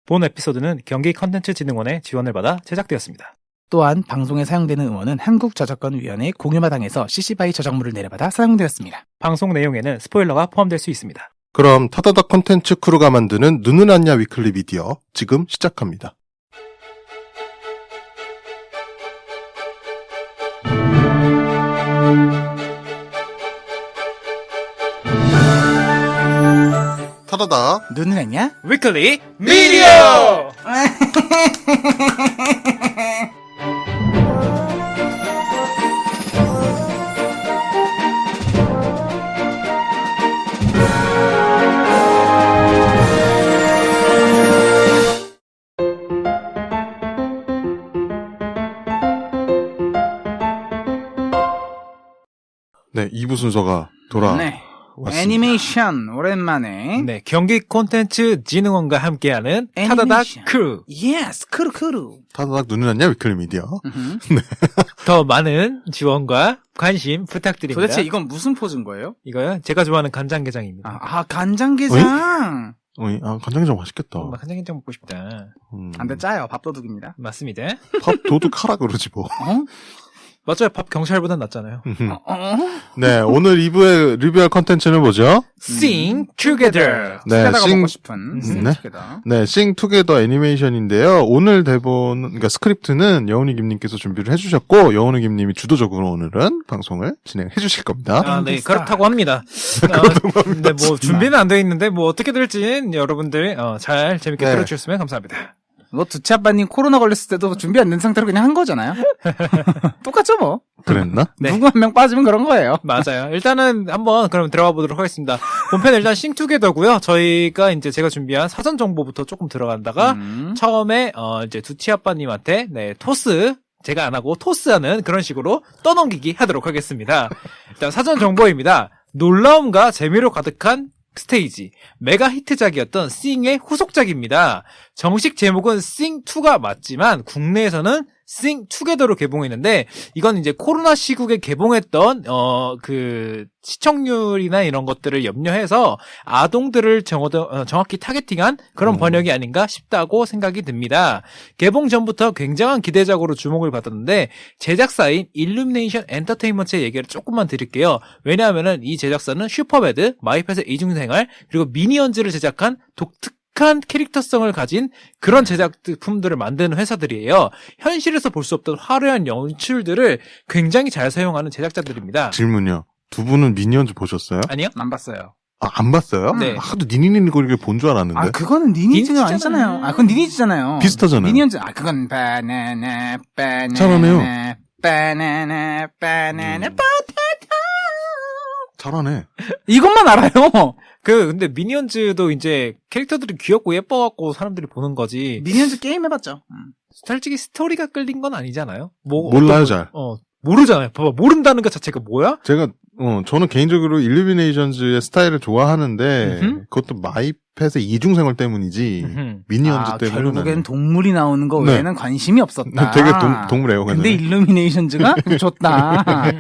본 에피소드는 경기컨텐츠진흥원의 지원을 받아 제작되었습니다. 또한 방송에 사용되는 음원은 한국저작권위원회 공유마당에서 CC BY 저작물을 내려받아 사용되었습니다. 방송 내용에는 스포일러가 포함될 수 있습니다. 그럼 타다닥 컨텐츠 크루가 만드는 눈은 안냐 위클리 미디어 지금 시작합니다. 타다닥 눈은 안냐? 위클리 미디어! 네, 2부 순서가 돌아왔습니다. 네. 애니메이션 오랜만에. 네, 경기콘텐츠진흥원과 함께하는 타다닥 애니메이션. 크루. 예스, 크루. 타다닥 눈은 안냐 위클리 미디어. 더 많은 지원과 관심 부탁드립니다. 도대체 이건 무슨 포즈인 거예요? 이거요? 제가 좋아하는 간장게장입니다. 간장게장. 간장게장 맛있겠다. 간장게장 먹고 싶다. 안 돼, 짜요. 밥도둑입니다. 맞습니다. 밥 도둑하라 그러지 뭐. 맞아요. 밥 경찰보단 낫잖아요. 네, 오늘 2부의 리뷰할 컨텐츠는 뭐죠? Sing Together. 네, 투게더가 먹고 싶은. 네. 투게더. 네, 싱 투게더 애니메이션인데요. 오늘 대본, 그러니까 스크립트는 여운이 김님께서 준비를 해주셨고, 여운이 김님이 주도적으로 오늘은 방송을 진행해 주실 겁니다. 아, 네, 그렇다고 합니다. 네, 뭐, 준비는 안 돼 있는데, 뭐, 어떻게 될지 여러분들, 잘 재밌게 네. 들어주셨으면 감사합니다. 뭐, 두치 아빠님 코로나 걸렸을 때도 준비 안 된 상태로 그냥 한 거잖아요. 똑같죠, 뭐. 그랬나? 네. 누구 한 명 빠지면 그런 거예요. 맞아요. 일단은 한번 그럼 들어가 보도록 하겠습니다. 본편은 일단 싱투게더고요. 저희가 이제 제가 준비한 사전 정보부터 조금 들어간다가 처음에 이제 두치 아빠님한테 네, 토스 제가 안 하고 토스하는 그런 식으로 떠넘기기 하도록 하겠습니다. 일단 사전 정보입니다. 놀라움과 재미로 가득한 스테이지, 메가 히트작이었던 싱의 후속작입니다. 정식 제목은 싱2가 맞지만 국내에서는 싱투게더로 개봉했는데 이건 이제 코로나 시국에 개봉했던 시청률이나 이런 것들을 염려해서 아동들을 정확히 타겟팅한 그런 번역이 아닌가 싶다고 생각이 듭니다. 개봉 전부터 굉장한 기대작으로 주목을 받았는데 제작사인 일루미네이션 엔터테인먼트의 얘기를 조금만 드릴게요. 왜냐하면은 이 제작사는 슈퍼배드, 마이펫의 이중생활 그리고 미니언즈를 제작한 독특한 캐릭터성을 가진 그런 제작품들을 만드는 회사들이에요. 현실에서 볼 수 없던 화려한 연출들을 굉장히 잘 사용하는 제작자들입니다. 질문이요. 두 분은 미니언즈 보셨어요? 아니요? 안 봤어요. 안 봤어요? 네. 하도 니니니니 거리게 본 줄 알았는데. 그거는 니니즈는 니니즈잖아요. 아니잖아요. 그건 니니즈잖아요. 비슷하잖아요. 미니언즈, 그건 바나나, 잘하네요. 바나나, 포테토. 잘하네. 이것만 알아요. 근데 미니언즈도 이제 캐릭터들이 귀엽고 예뻐갖고 사람들이 보는 거지. 미니언즈 게임 해봤죠. 솔직히 스토리가 끌린 건 아니잖아요. 몰라요, 잘. 모르잖아요. 봐봐, 모른다는 것 자체가 뭐야? 제가, 저는 개인적으로 일루미네이션즈의 스타일을 좋아하는데, 그것도 마이펫의 이중생활 때문이지, 미니언즈 때문에. 결국엔 동물이 나오는 거 네. 외에는 관심이 없었다. 되게 동물 애호가네. 근데 일루미네이션즈가 좋다.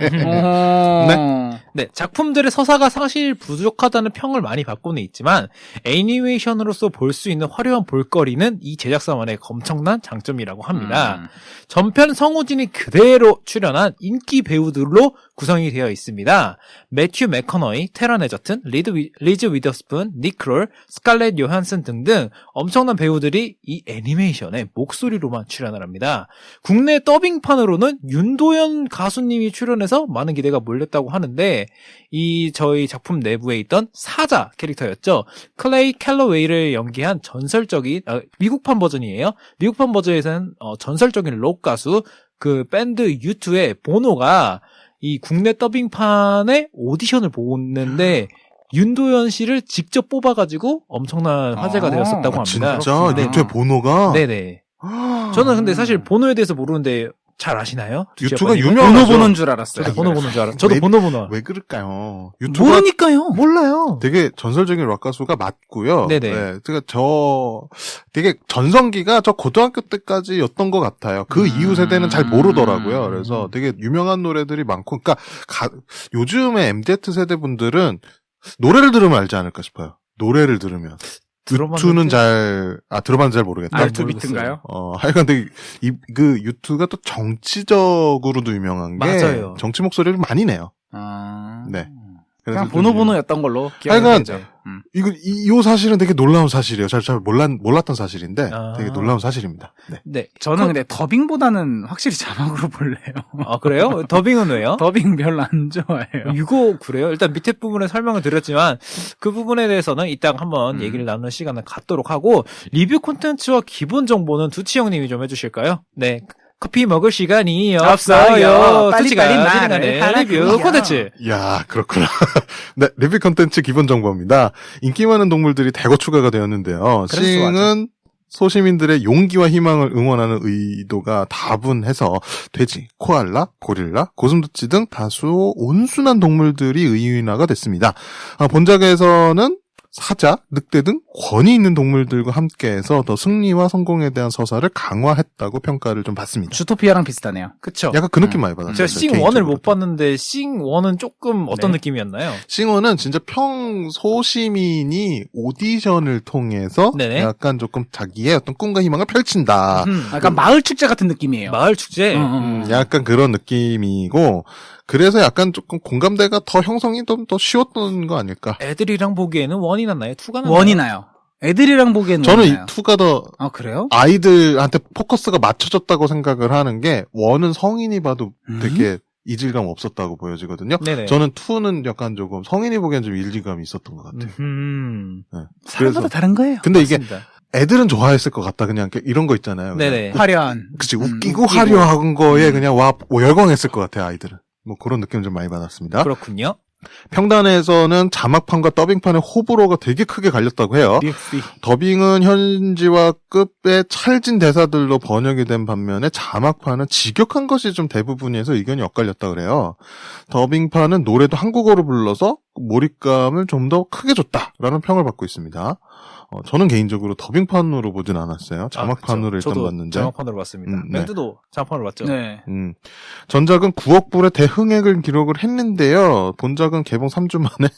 네, 작품들의 서사가 사실 부족하다는 평을 많이 받고는 있지만 애니메이션으로서 볼 수 있는 화려한 볼거리는 이 제작사만의 엄청난 장점이라고 합니다. 전편 성우진이 그대로 출연한 인기 배우들로 구성이 되어 있습니다. 매튜 맥커너이, 테런 에저튼, 리즈 위더스푼, 닉 크롤, 스칼렛 요한슨 등등 엄청난 배우들이 이 애니메이션에 목소리로만 출연을 합니다. 국내 더빙판으로는 윤도현 가수님이 출연해서 많은 기대가 몰렸다고 하는데 이 저희 작품 내부에 있던 사자 캐릭터였죠. 클레이 캘러웨이를 연기한 전설적인 미국판 버전이에요. 미국판 버전에서는 전설적인 록 가수 그 밴드 U2의 보노가 이 국내 더빙판의 오디션을 보는데 윤도현 씨를 직접 뽑아가지고 엄청난 화제가 되었었다고 합니다. 진짜? 네. 유튜브의 보노가? 네네. 저는 근데 사실 보노에 대해서 모르는데 잘 아시나요? 유튜브가 번호 유명하죠. 보는 줄 알았어요. 저도 번호 보는 줄 알았어요. 저도 번호. 왜 그럴까요? 유튜브가 모르니까요. 몰라요. 되게 전설적인 락 가수가 맞고요. 네네. 네, 되게 전성기가 저 고등학교 때까지였던 것 같아요. 그 이후 세대는 잘 모르더라고요. 그래서 되게 유명한 노래들이 많고, 그러니까 요즘의 MZ 세대 분들은 노래를 들으면 알지 않을까 싶어요. 노래를 들으면. 유튜는 들어봤는지 잘 모르겠다. 알투 비트인가요? 하여간 되게, 그 유튜가 또 정치적으로도 유명한 게. 맞아요. 정치 목소리를 많이 내요. 네. 그냥 그래서 보노였던 걸로 하여간 기억이 되죠. 이 사실은 되게 놀라운 사실이에요. 잘 몰랐던 사실인데 아. 되게 놀라운 사실입니다. 네. 네. 저는 근데 더빙보다는 확실히 자막으로 볼래요. 아, 그래요? 더빙은 왜요? 더빙 별로 안 좋아해요. 이거 그래요? 일단 밑에 부분에 설명을 드렸지만 그 부분에 대해서는 이따가 한번 얘기를 나누는 시간을 갖도록 하고 리뷰 콘텐츠와 기본 정보는 두치 형님이 좀 해주실까요? 네. 커피 먹을 시간이 없어요. 빨리빨리 두치가 말을 진행하는 하라고요. 리뷰 콘텐츠. 야, 그렇구나. 네, 리뷰 컨텐츠 기본 정보입니다. 인기 많은 동물들이 대거 추가가 되었는데요. 싱은 소시민들의 용기와 희망을 응원하는 의도가 다분해서 돼지, 코알라, 고릴라, 고슴도치 등 다수 온순한 동물들이 의인화가 됐습니다. 본작에서는 사자, 늑대 등 권위 있는 동물들과 함께해서 더 승리와 성공에 대한 서사를 강화했다고 평가를 좀 받습니다. 주토피아랑 비슷하네요. 그쵸? 약간 그 느낌 많이 받았어요. 제가 싱1을 못 봤는데 싱1은 조금 어떤 느낌이었나요? 싱어는 진짜 소시민이 오디션을 통해서 네네. 약간 조금 자기의 어떤 꿈과 희망을 펼친다. 약간 마을 축제 같은 느낌이에요. 마을 축제. 약간 그런 느낌이고 그래서 약간 조금 공감대가 더 형성이 좀 더 쉬웠던 거 아닐까. 애들이랑 보기에는 1이 낫나요? 2가 낫나요? 원이 나요. 애들이랑 보기에는 저는 원이 이 나요. 2가 더 그래요? 아이들한테 포커스가 맞춰졌다고 생각을 하는 게 1은 성인이 봐도 되게 이질감 없었다고 보여지거든요. 네네. 저는 2는 약간 조금 성인이 보기엔 좀 일리감이 있었던 것 같아요. 네. 사람마다 다른 거예요. 근데 이게 맞습니다. 애들은 좋아했을 것 같다. 그냥 이런 거 있잖아요. 네네. 화려한. 그치, 웃기고 화려한 거에 그냥 열광했을 것 같아요, 아이들은. 뭐 그런 느낌 좀 많이 받았습니다. 그렇군요. 평단에서는 자막판과 더빙판의 호불호가 되게 크게 갈렸다고 해요. 더빙은 현지와 급의 찰진 대사들로 번역이 된 반면에 자막판은 직역한 것이 좀 대부분이어서 의견이 엇갈렸다 그래요. 더빙판은 노래도 한국어로 불러서 몰입감을 좀 더 크게 줬다라는 평을 받고 있습니다. 저는 개인적으로 더빙판으로 보진 않았어요. 자막판으로 일단 저도 봤는데. 자막판으로 봤습니다. 네. 멘트도 자막판으로 봤죠. 네. 전작은 9억 불의 대흥액을 기록을 했는데요. 본작은 개봉 3주 만에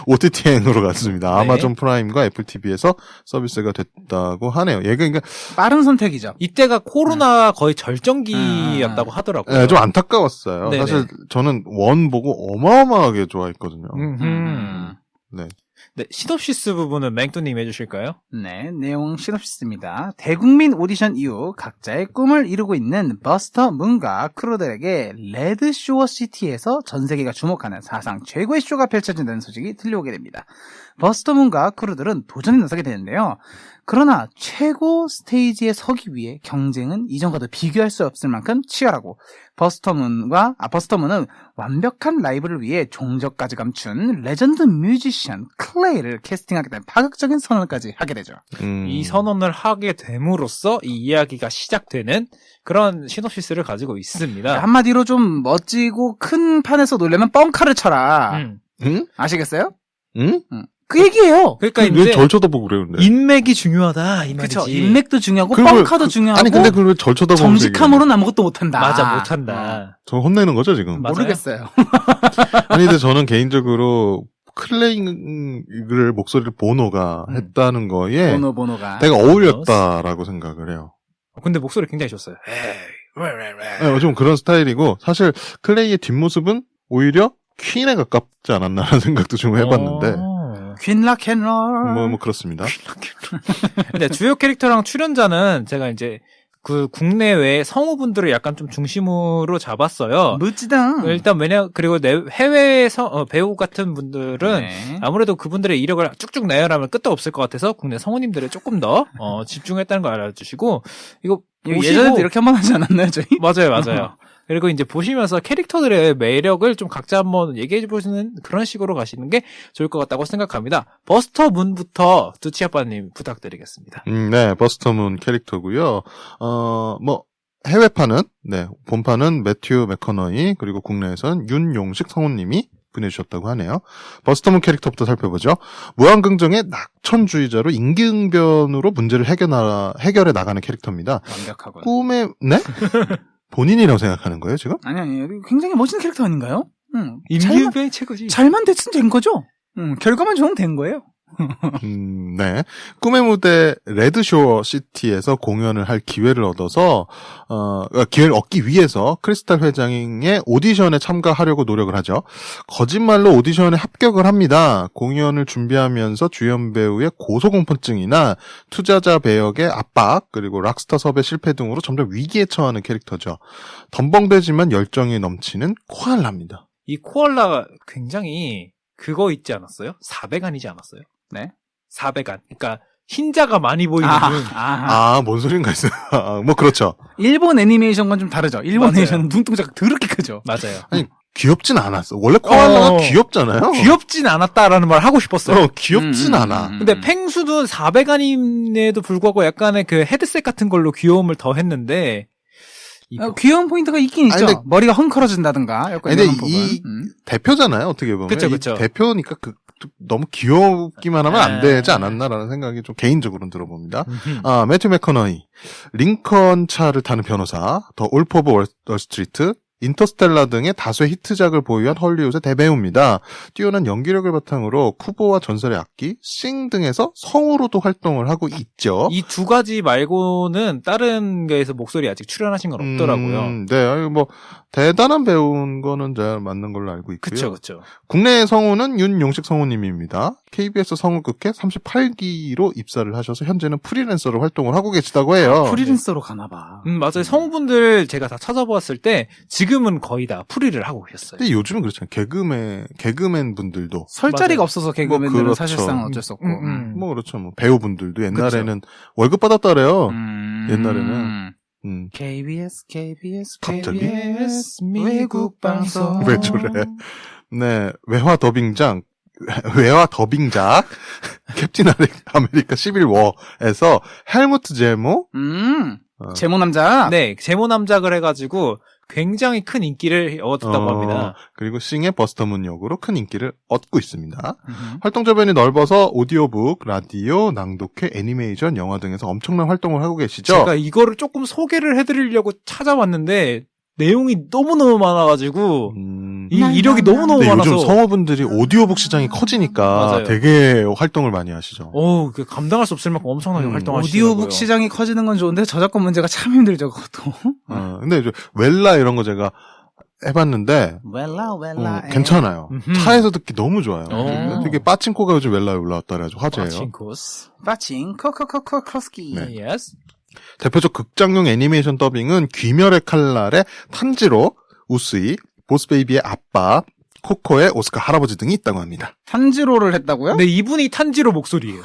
OTT행으로 갔습니다. 네. 아마존 프라임과 애플 TV에서 서비스가 됐다고 하네요. 얘가 그러니까 빠른 선택이죠. 이때가 코로나 거의 절정기였다고 하더라고요. 네, 좀 안타까웠어요. 네네. 사실 저는 원 보고 어마어마하게 좋아했거든요. 네. 네, 시놉시스 부분은 맹뚜님 해주실까요? 네, 내용 시놉시스입니다. 대국민 오디션 이후 각자의 꿈을 이루고 있는 버스터 문과 크루들에게 레드 쇼어 시티에서 전 세계가 주목하는 사상 최고의 쇼가 펼쳐진다는 소식이 들려오게 됩니다. 버스터 문과 크루들은 도전에 나서게 되는데요. 그러나 최고 스테이지에 서기 위해 경쟁은 이전과도 비교할 수 없을 만큼 치열하고 버스터문은 완벽한 라이브를 위해 종적까지 감춘 레전드 뮤지션 클레이를 캐스팅하겠다는 파격적인 선언까지 하게 되죠. 이 선언을 하게 됨으로써 이 이야기가 시작되는 그런 시놉시스를 가지고 있습니다. 한마디로 좀 멋지고 큰 판에서 놀려면 뻥카를 쳐라. 응? 아시겠어요? 응? 그 얘기예요. 그러니까 왜 이제 절 쳐다보고 그래요, 근데? 인맥이 중요하다 이 말이지. 그렇죠. 인맥도 중요하고 그걸 뻥카도 중요하고 아니, 근데 그걸 왜 절 쳐다보고 정직함으로는 아무것도 못한다. 맞아, 못한다. 저 혼내는 거죠, 지금? 맞아요. 모르겠어요. 아니, 근데 저는 개인적으로 클레이를 목소리를 보노가 했다는 거에 보노가. 되게 어울렸다라고 생각을 해요. 근데 목소리 굉장히 좋았어요. 네, 좀 그런 스타일이고 사실 클레이의 뒷모습은 오히려 퀸에 가깝지 않았나라는 생각도 좀 해봤는데 퀸 락앤롤. 뭐 그렇습니다. 근데 주요 캐릭터랑 출연자는 제가 이제 그 국내외 성우분들을 약간 좀 중심으로 잡았어요. 멋지다. 일단 그리고 해외 배우 같은 분들은 네. 아무래도 그분들의 이력을 쭉쭉 나열하면 끝도 없을 것 같아서 국내 성우님들을 조금 더 집중했다는 걸 알아주시고 이거 예전에도 이렇게 한번 하지 않았나요, 저희? 맞아요. 그리고 이제 보시면서 캐릭터들의 매력을 좀 각자 한번 얘기해 보시는 그런 식으로 가시는 게 좋을 것 같다고 생각합니다. 버스터 문부터 두치아빠님 부탁드리겠습니다. 네, 버스터문 캐릭터고요. 해외판은 본판은 매튜 맥커너이 그리고 국내에서는 윤용식 성우님이 보내주셨다고 하네요. 버스터문 캐릭터부터 살펴보죠. 무한긍정의 낙천주의자로 임기응변으로 문제를 해결해 나가는 캐릭터입니다. 완벽하군. 네? 본인이라고 생각하는 거예요, 지금? 아니. 굉장히 멋진 캐릭터 아닌가요? 임기응변이 최고지. 잘만 됐으면 된 거죠? 결과만 좋으면 된 거예요. 네. 꿈의 무대 레드쇼어 시티에서 공연을 할 기회를 얻어서 기회를 얻기 위해서 크리스탈 회장의 오디션에 참가하려고 노력을 하죠. 거짓말로 오디션에 합격을 합니다. 공연을 준비하면서 주연 배우의 고소공포증이나 투자자 배역의 압박, 그리고 락스타 섭외 실패 등으로 점점 위기에 처하는 캐릭터죠. 덤벙대지만 열정이 넘치는 코알라입니다. 이 코알라가 굉장히 그거 있지 않았어요? 400안이지 않았어요? 네. 400안. 그러니까 흰자가 많이 보이는 눈. 뭔 소린가 있어요. 뭐 그렇죠. 일본 애니메이션과는 좀 다르죠. 일본 맞아요. 애니메이션은 눈동자가 더럽게 크죠. 맞아요. 아니 귀엽진 않았어. 원래 코알라가 귀엽잖아요. 귀엽진 않았다라는 말 하고 싶었어요. 귀엽진 않아. 근데 팽수도 400안임에도 불구하고 약간의 그 헤드셋 같은 걸로 귀여움을 더했는데 귀여운 포인트가 있긴 있죠. 근데- 머리가 헝클어진다든가. 근데 이 대표잖아요. 어떻게 보면. 그쵸, 이 그쵸. 대표니까 너무 귀엽기만 하면 안 아. 되지 않았나라는 생각이 좀 개인적으로는 들어봅니다. 매튜 맥커너이, 링컨 차를 타는 변호사, 더 울프 오브 월스트리트, 인터스텔라 등의 다수의 히트작을 보유한 헐리우드의 대배우입니다. 뛰어난 연기력을 바탕으로 쿠보와 전설의 악기, 싱 등에서 성우로도 활동을 하고 있죠. 이 두 가지 말고는 다른 거에서 목소리 아직 출연하신 건 없더라고요. 네, 아니, 뭐 대단한 배우인 거는 잘 맞는 걸로 알고 있고요. 그쵸, 그쵸. 국내 성우는 윤용식 성우님입니다. KBS 성우극회 38기로 입사를 하셔서 현재는 프리랜서로 활동을 하고 계시다고 해요. 프리랜서로 가나봐. 맞아요. 성우분들 제가 다 찾아보았을 때 지금은 거의 다 프리를 하고 계셨어요. 근데 요즘은 그렇잖아요. 개그맨 분들도 설 자리가 맞아요. 없어서 개그맨들은 그렇죠. 사실상 어쩔 수 없고. 뭐 그렇죠. 뭐 배우분들도 옛날에는 월급 받았다래요. 옛날에는. KBS 갑자기? KBS 외국 방송. 왜 저래? 네, 외화 더빙작 캡틴 아메리카 11워에서 헬무트 제모 제모 남자. 네, 제모 남작을 해가지고 굉장히 큰 인기를 얻었다고 합니다. 그리고 싱의 버스터문 역으로 큰 인기를 얻고 있습니다. 활동 저변이 넓어서 오디오북, 라디오, 낭독회, 애니메이션, 영화 등에서 엄청난 활동을 하고 계시죠. 제가 이거를 조금 소개를 해드리려고 찾아봤는데 내용이 너무너무 많아가지고 이 이력이 너무너무 근데 많아서 요즘 성우분들이 오디오북 시장이 커지니까 맞아요. 되게 활동을 많이 하시죠. 그 감당할 수 없을 만큼 엄청나게 활동하시더라고요. 오디오북 시장이 커지는 건 좋은데 저작권 문제가 참 힘들죠, 그것도. 근데 이제 웰라 이런 거 제가 해봤는데 웰라. 괜찮아요. 차에서 듣기 너무 좋아요. 되게 빠친코가 요즘 웰라에 올라왔다 그래가지고 화제예요. 마친코스. 빠칭 코코코코스키. 네. 예스. 대표적 극장용 애니메이션 더빙은 귀멸의 칼날의 탄지로, 우스이, 보스베이비의 아빠, 코코의 오스카 할아버지 등이 있다고 합니다. 탄지로를 했다고요? 근데 이분이 탄지로 목소리예요.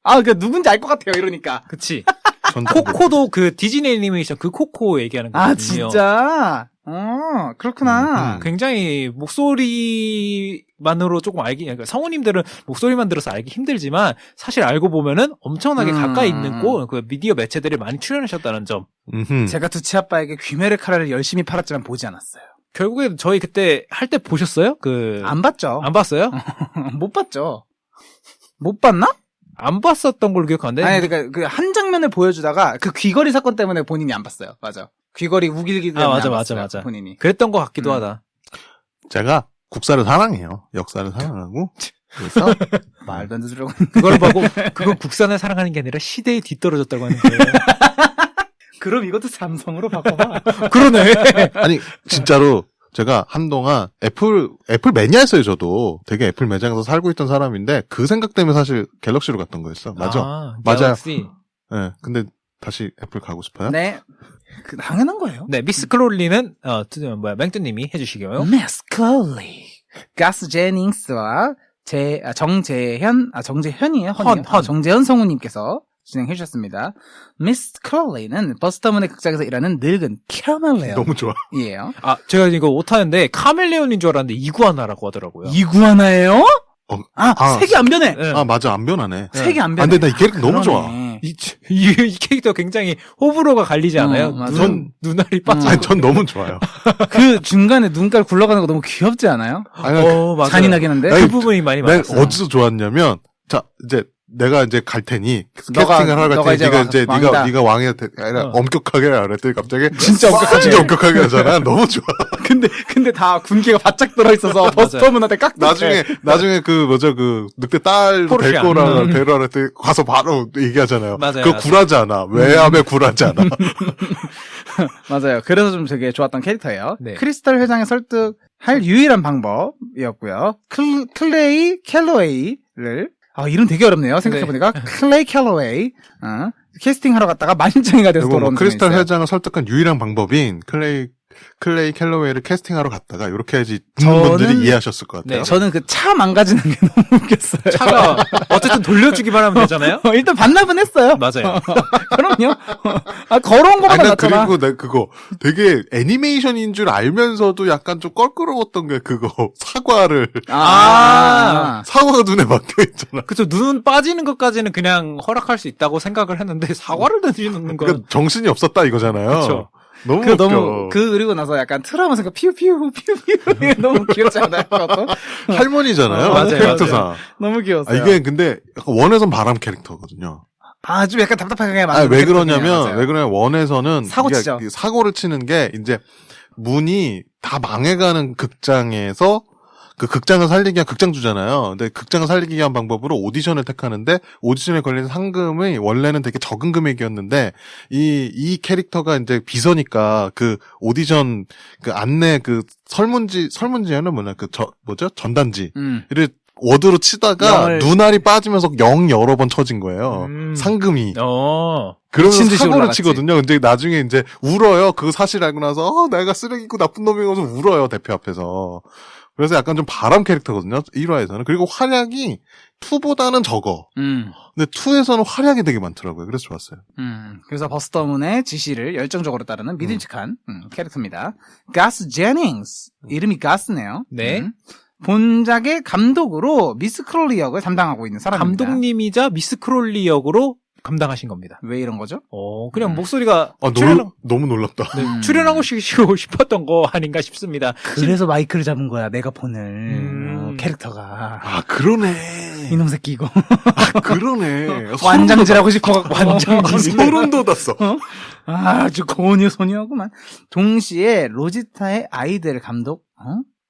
그러니까 누군지 알 것 같아요, 이러니까. 그치. 전 코코도 그 디즈니 애니메이션 그 코코 얘기하는 거거든요. 진짜? 그렇구나. 굉장히 목소리만으로 조금 그러니까 성우님들은 목소리만 들어서 알기 힘들지만 사실 알고 보면은 엄청나게 가까이 있는 그 미디어 매체들이 많이 출연하셨다는 점. 제가 두치 아빠에게 귀멸의 칼날을 열심히 팔았지만 보지 않았어요. 결국에 저희 그때 할 때 보셨어요? 안 봤죠. 안 봤어요? 못 봤죠. 못 봤나? 안 봤었던 걸로 기억하는데. 아니, 그러니까 그 한 장면을 보여주다가 그 귀걸이 사건 때문에 본인이 안 봤어요. 맞아. 귀걸이 우길기 때문에 맞아, 안 맞아, 봤어요, 맞아. 본인이. 그랬던 것 같기도 하다. 제가 국사를 사랑해요. 역사를 사랑하고. 그래서 말도 안 되는 소리라고. 그걸 보고 그건 국산을 사랑하는 게 아니라 시대에 뒤떨어졌다고 하는 거예요. 그럼 이것도 삼성으로 바꿔봐. 그러네. 아니 진짜로 제가 한동안 애플 매니아였어요. 저도 되게 애플 매장에서 살고 있던 사람인데 그 생각 때문에 사실 갤럭시로 갔던 거였어. 맞아. 맞아요. 갤럭시. 네, 근데 다시 애플 가고 싶어요? 네. 당연한 거예요. 네, 미스 클롤리는 맹뚜님이 해주시고요. 미스 클롤리. 가스 제닝스와 정재현이에요. 헌. 정재현 성우님께서 진행해 주셨습니다. 미스 클롤리는 버스터문의 극장에서 일하는 늙은 카멜레온. 너무 좋아. 이에요. 제가 이거 오타는데 카멜레온인 줄 알았는데 이구아나라고 하더라고요. 이구아나예요? 색이 안 변해. 네. 맞아. 안 변하네. 색이 안 변해. 근데 나 이 캐릭터 너무 좋아. 이 캐릭터 굉장히 호불호가 갈리지 않아요? 맞아. 눈알이 빠져. 아니, 전 너무 좋아요. 그 중간에 눈깔 굴러가는 거 너무 귀엽지 않아요? 아니, 맞아요. 잔인하긴 한데. 그 부분이 많이 난 맞았어요. 어디서 좋았냐면, 자, 이제 내가 이제 갈 테니 너가- 캐스팅을 하러 갈 너가 테니 이제 네가 이제 왕이다. 네가 왕이 아니라 엄격하게 하라 그랬더니 갑자기 진짜 엄격하게 하잖아. 너무 좋아. 근데 다 군기가 바짝 들어있어서 버스터문한테 깍 나중에 그 늑대 딸 포르쉐. 데리고 데려라 했더니 가서 바로 얘기하잖아요. 맞아요, 그거 맞아요. 굴하지 않아. 왜 하면 굴하지 않아. 맞아요. 그래서 좀 되게 좋았던 캐릭터예요. 네. 크리스탈 회장의 설득할 유일한 방법이었고요. 클레이 캘로웨이를 이름 되게 어렵네요. 생각해보니까 클레이 캘로웨이 캐스팅하러 갔다가 만장이가 돼서 그리고 뭐 돌아온 크리스탈 적이 있어요. 회장을 설득한 유일한 방법인 클레이 캘로웨이를 캐스팅하러 갔다가 이렇게 해야지 듣는 분들이 이해하셨을 것 같아요. 네, 저는 그 차 망가지는 게 너무 웃겼어요. 차가 어쨌든 돌려주기만 하면 되잖아요. 일단 반납은 했어요. 맞아요. 그럼요. 걸어온 거보다 난 낫잖아. 그리고 나 그거 되게 애니메이션인 줄 알면서도 약간 좀 껄끄러웠던 게 그거 사과가 눈에 박혀 있잖아. 그쵸, 눈 빠지는 것까지는 그냥 허락할 수 있다고 생각을 했는데, 사과를 던지는 건. 그러니까 정신이 없었다 이거잖아요. 그쵸. 너무 웃겨. 그리고 나서 약간 트라우마 생각 피우피우 너무 귀엽지 않아요? 그것도? 할머니잖아요. 맞아요, 캐릭터상. 너무 귀여웠어요. 이게 근데 약간 원에선 바람 캐릭터거든요. 좀 약간 답답하게 왜 그러냐면 원에서는 사고치죠. 이게 사고를 치는 게 이제 문이 다 망해가는 극장에서 그 극장을 살리기 위한 극장주잖아요. 근데 극장을 살리기 위한 방법으로 오디션을 택하는데 오디션에 걸린 상금이 원래는 되게 적은 금액이었는데 이 캐릭터가 이제 비서니까 그 오디션 그 안내 그 설문지에는 전단지를 워드로 치다가 눈알이 빠지면서 여러 번 쳐진 거예요. 상금이. 그러면서 미친 듯이 사고를 올라갔지. 치거든요. 근데 나중에 이제 울어요. 그 사실 알고 나서 내가 쓰레기고 나쁜 놈이면서 울어요. 대표 앞에서. 그래서 약간 좀 바람 캐릭터거든요. 1화에서는. 그리고 활약이 2보다는 적어. 근데 2에서는 활약이 되게 많더라고요. 그래서 좋았어요. 그래서 버스터문의 지시를 열정적으로 따르는 믿음직한 캐릭터입니다. 가스 제닝스. 이름이 가스네요. 네. 본작의 감독으로 미스 크롤리 역을 담당하고 있는 사람입니다. 감독님이자 미스 크롤리 역으로 감당하신 겁니다. 왜 이런 거죠? 그냥 목소리가 너무 놀랍다. 출연하고 싶었던 거 아닌가 싶습니다. 그래서 마이크를 잡은 거야, 메가폰을. 캐릭터가. 그러네. 이놈 새끼 이거. 그러네. 완장질하고 싶어갖고 완장질. 소름 돋았어. 아주 고니소니하구만. 동시에 로지타의 아이들 감독,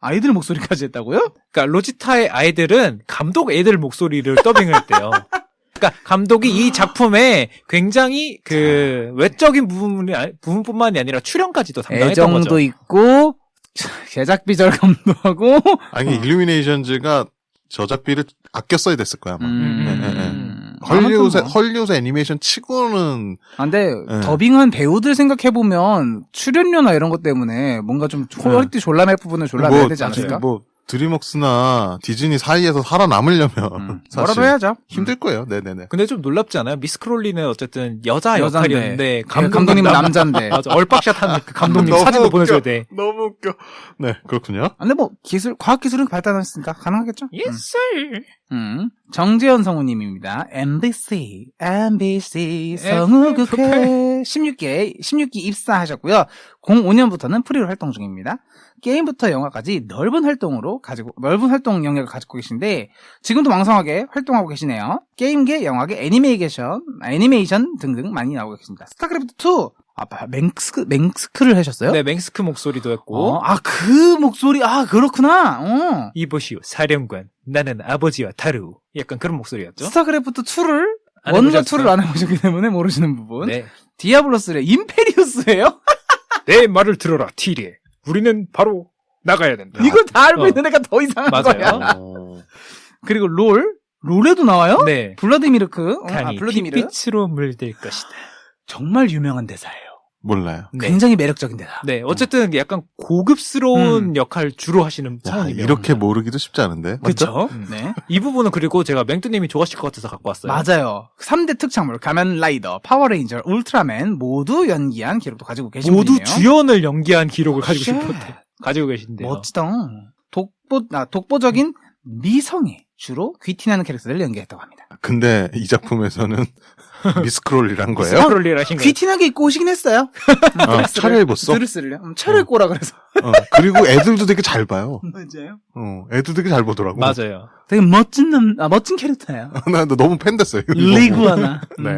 아이들 목소리까지 했다고요? 그러니까 로지타의 아이들은 감독 애들 목소리를 더빙을 했대요. 그러니까 감독이 이 작품에 굉장히 그 외적인 부분뿐만이 아니라 출연까지도 담당했던 거죠. 애정도 있고 제작비 절감도 하고. 아니 일루미네이션즈가 저작비를 아껴 써야 됐을 거야 아마. 헐리우드 애니메이션 치고는. 근데 더빙한 배우들 생각해 보면 출연료나 이런 것 때문에 뭔가 좀 퀄리티 졸라낼 부분은 졸라내야 되지 않을까? 드림웍스나 디즈니 사이에서 살아남으려면 뭐라도 해야죠. 힘들 거예요. 네네네. 근데 좀 놀랍지 않아요? 미스 크롤리는 어쨌든 여자 역할이었는데 감독님은 남자인데. 맞아. 얼빡샷 하는 그 감독님 사진도 보내줘야 돼. 너무 웃겨. 네, 그렇군요. 근데 뭐 과학 기술은 발달했으니까 가능하겠죠? Yes, sir. 정재현 성우님입니다. MBC 성우극회 16기 입사하셨고요. 05년부터는 프리로 활동 중입니다. 게임부터 영화까지 넓은 활동 영역을 가지고 계신데 지금도 왕성하게 활동하고 계시네요. 게임계, 영화계, 애니메이션 등등 많이 나오고 계십니다. 스타크래프트 2 맹스크를 하셨어요? 네, 맹스크 목소리도 했고. 그 목소리, 그렇구나. 이보시오, 사령관. 나는 아버지와 다루. 약간 그런 목소리였죠. 스타크래프트 2를, 안 1과 해보셨어요? 2를 안 해보셨기 때문에 모르시는 부분. 네. 디아블로3의 임페리우스예요? 내 말을 들어라, 티리에. 우리는 바로 나가야 된다. 이걸 다 알고 있는 애가 더 이상한 맞아요. 거야. 그리고 롤에도 나와요? 네. 블러디미르크. 강이 블러디미르. 핏빛으로 물들 것이다. 정말 유명한 대사예요. 몰라요. 네. 굉장히 매력적인 대사. 네, 어쨌든 약간 고급스러운 역할 주로 하시는 상황이에요. 이렇게 모르기도 쉽지 않은데. 그렇죠. 네. 이 부분은 그리고 제가 맹뚜님이 좋아하실 것 같아서 갖고 왔어요. 맞아요. 3대 특촬물, 가면라이더, 파워레인저, 울트라맨 모두 연기한 기록도 가지고 계신 모두 분이에요. 주연을 연기한 기록을 가지고 계신데요. 멋지다. 독보적인 미성애 주로 귀티나는 캐릭터를 연기했다고 합니다. 근데 이 작품에서는 미스크롤이란 거예요? 스크롤리를 하신 거예요. 귀티나게 입고 오시긴 했어요. 차려입었어? 드레스를요? 차려입고라 그래서. 그리고 애들도 되게 잘 봐요. 맞아요. 애들 되게 잘 보더라고. 맞아요. 되게 멋진 캐릭터예요. 나 너무 팬 됐어요. 리구아나. 네.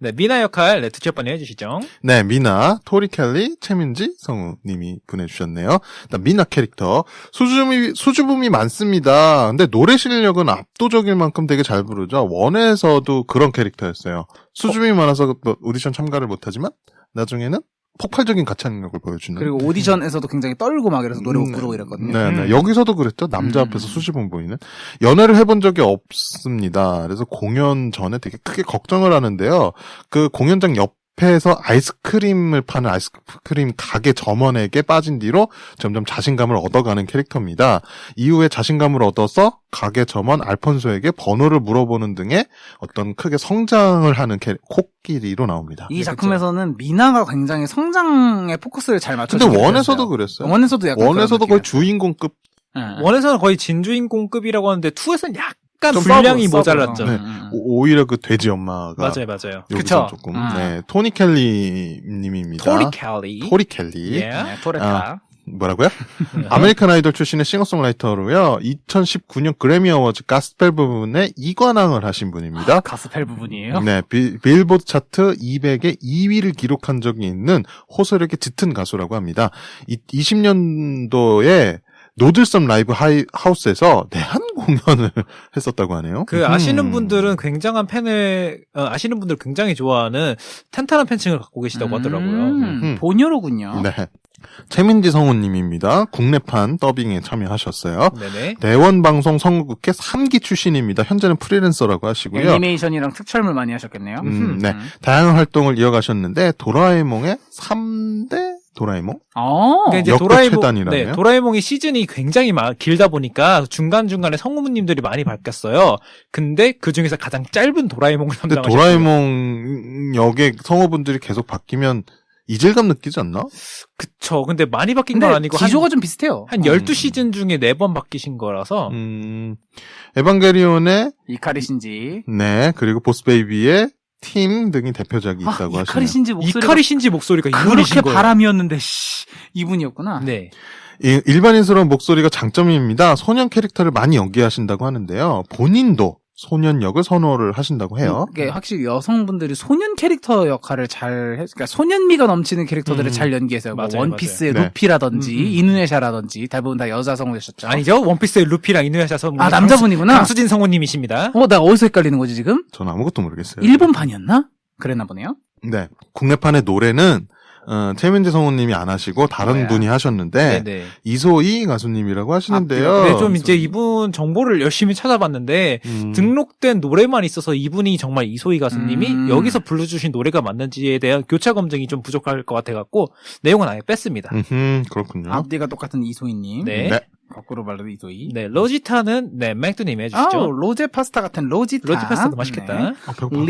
네, 미나 역할 레트치오빠님 해주시죠. 네, 미나, 토리 켈리, 최민지, 성우님이 보내주셨네요. 일단 미나 캐릭터 수줍음이 많습니다. 근데 노래 실력은 압도적일 만큼 되게 잘 부르죠. 원에서도 그런 캐릭터였어요. 수줍음이 많아서 오디션 참가를 못하지만 나중에는 폭발적인 가창력을 보여주는. 그리고 오디션에서도 굉장히 떨고 막 이래서 노래 못 부르고 이랬거든요. 네. 여기서도 그랬죠. 남자 앞에서 수줍음 보이는. 연애를 해본 적이 없습니다. 그래서 공연 전에 되게 크게 걱정을 하는데요. 그 공연장 옆에서 아이스크림을 파는 아이스크림 가게 점원에게 빠진 뒤로 점점 자신감을 얻어가는 캐릭터입니다. 이후에 자신감을 얻어서 가게 점원 알폰소에게 번호를 물어보는 등의 어떤 크게 성장을 하는 코끼리로 나옵니다. 이 작품에서는 미나가 굉장히 성장에 포커스를 잘 맞춰주고. 근데 원에서도 그랬어요. 원에서도 약간 원에서도 거의 그런 주인공급. 원에서는 거의 진주인공급이라고 하는데 2에서는 약간 좀 분량이 서브, 모자랐죠. 네. 오히려 그 돼지 엄마가 맞아요. 여기서 그쵸? 조금 네, 토니 켈리 님입니다. 토리 켈리. 켈리. 예. 네, 토레타. 뭐라고요? 아메리칸 아이돌 출신의 싱어송라이터로요. 2019년 그래미 어워즈 가스펠 부분에 2관왕을 하신 분입니다. 가스펠 부분이에요? 네, 빌보드 차트 200에 2위를 기록한 적이 있는 호소력이 짙은 가수라고 합니다. 20년도에 노들섬 라이브 하우스에서 내한 공연을 했었다고 하네요. 그 아시는 분들은 굉장한 팬을 아시는 분들 굉장히 좋아하는 탄탄한 팬층을 갖고 계시다고 하더라고요. 본여로군요. 네. 최민지 성우님입니다. 국내판 더빙에 참여하셨어요. 네네. 대원방송 성우국회 3기 출신입니다. 현재는 프리랜서라고 하시고요. 애니메이션이랑 특촬물 많이 하셨겠네요. 네. 다양한 활동을 이어가셨는데 도라에몽의 3대 도라에몽? 그러니까 이제 역대최단이라네요. 도라에몽이 시즌이 굉장히 길다 보니까 중간중간에 성우님들이 많이 바뀌었어요. 근데 그 중에서 가장 짧은 도라에몽을 근데 담당하셨어요. 도라에몽 역의 성우분들이 계속 바뀌면 이질감 느끼지 않나? 그쵸. 근데 많이 바뀐 근데 건 아니고 기조가 좀 비슷해요. 한 12시즌 중에 4번 바뀌신 거라서 에반게리온의 이카리 신지. 네, 그리고 보스베이비의 팀 등이 대표작이 있다고 하시네요. 이카리 신지 목소리가 이카리 신지 목소리가 그렇게 이분이신 거예요. 바람이었는데 이분이었구나. 네. 일반인스러운 목소리가 장점입니다. 소년 캐릭터를 많이 연기하신다고 하는데요. 본인도 소년 역을 선호를 하신다고 해요. 이게 확실히 여성분들이 소년 캐릭터 역할을 그러니까 소년미가 넘치는 캐릭터들을 잘 연기해서요. 뭐 맞아요, 원피스의 맞아요. 루피라든지 이누야샤라든지 대부분 다 여자 성우셨죠. 아니죠. 원피스의 루피랑 이누야샤 성우. 남자분이구나. 강수진 성우님이십니다. 나 어디서 헷갈리는 거지 지금? 저는 아무것도 모르겠어요. 일본판이었나? 그랬나 보네요. 네. 국내판의 노래는 최민지 성우님이 안 하시고 다른 분이 하셨는데 네네. 이소희 가수님이라고 하시는데요. 네, 좀 이제 이분 정보를 열심히 찾아봤는데 등록된 노래만 있어서 이분이 정말 이소희 가수님이 여기서 불러주신 노래가 맞는지에 대한 교차 검증이 좀 부족할 것 같아갖고 내용은 아예 뺐습니다. 그렇군요. 앞뒤가 똑같은 이소희님. 네. 네. 거꾸로 말해도 이소희. 네, 로지타는 맥두님 해주시죠. 로제 파스타 같은 로지타. 로지 파스타도 맛있겠다. 네. 배고파.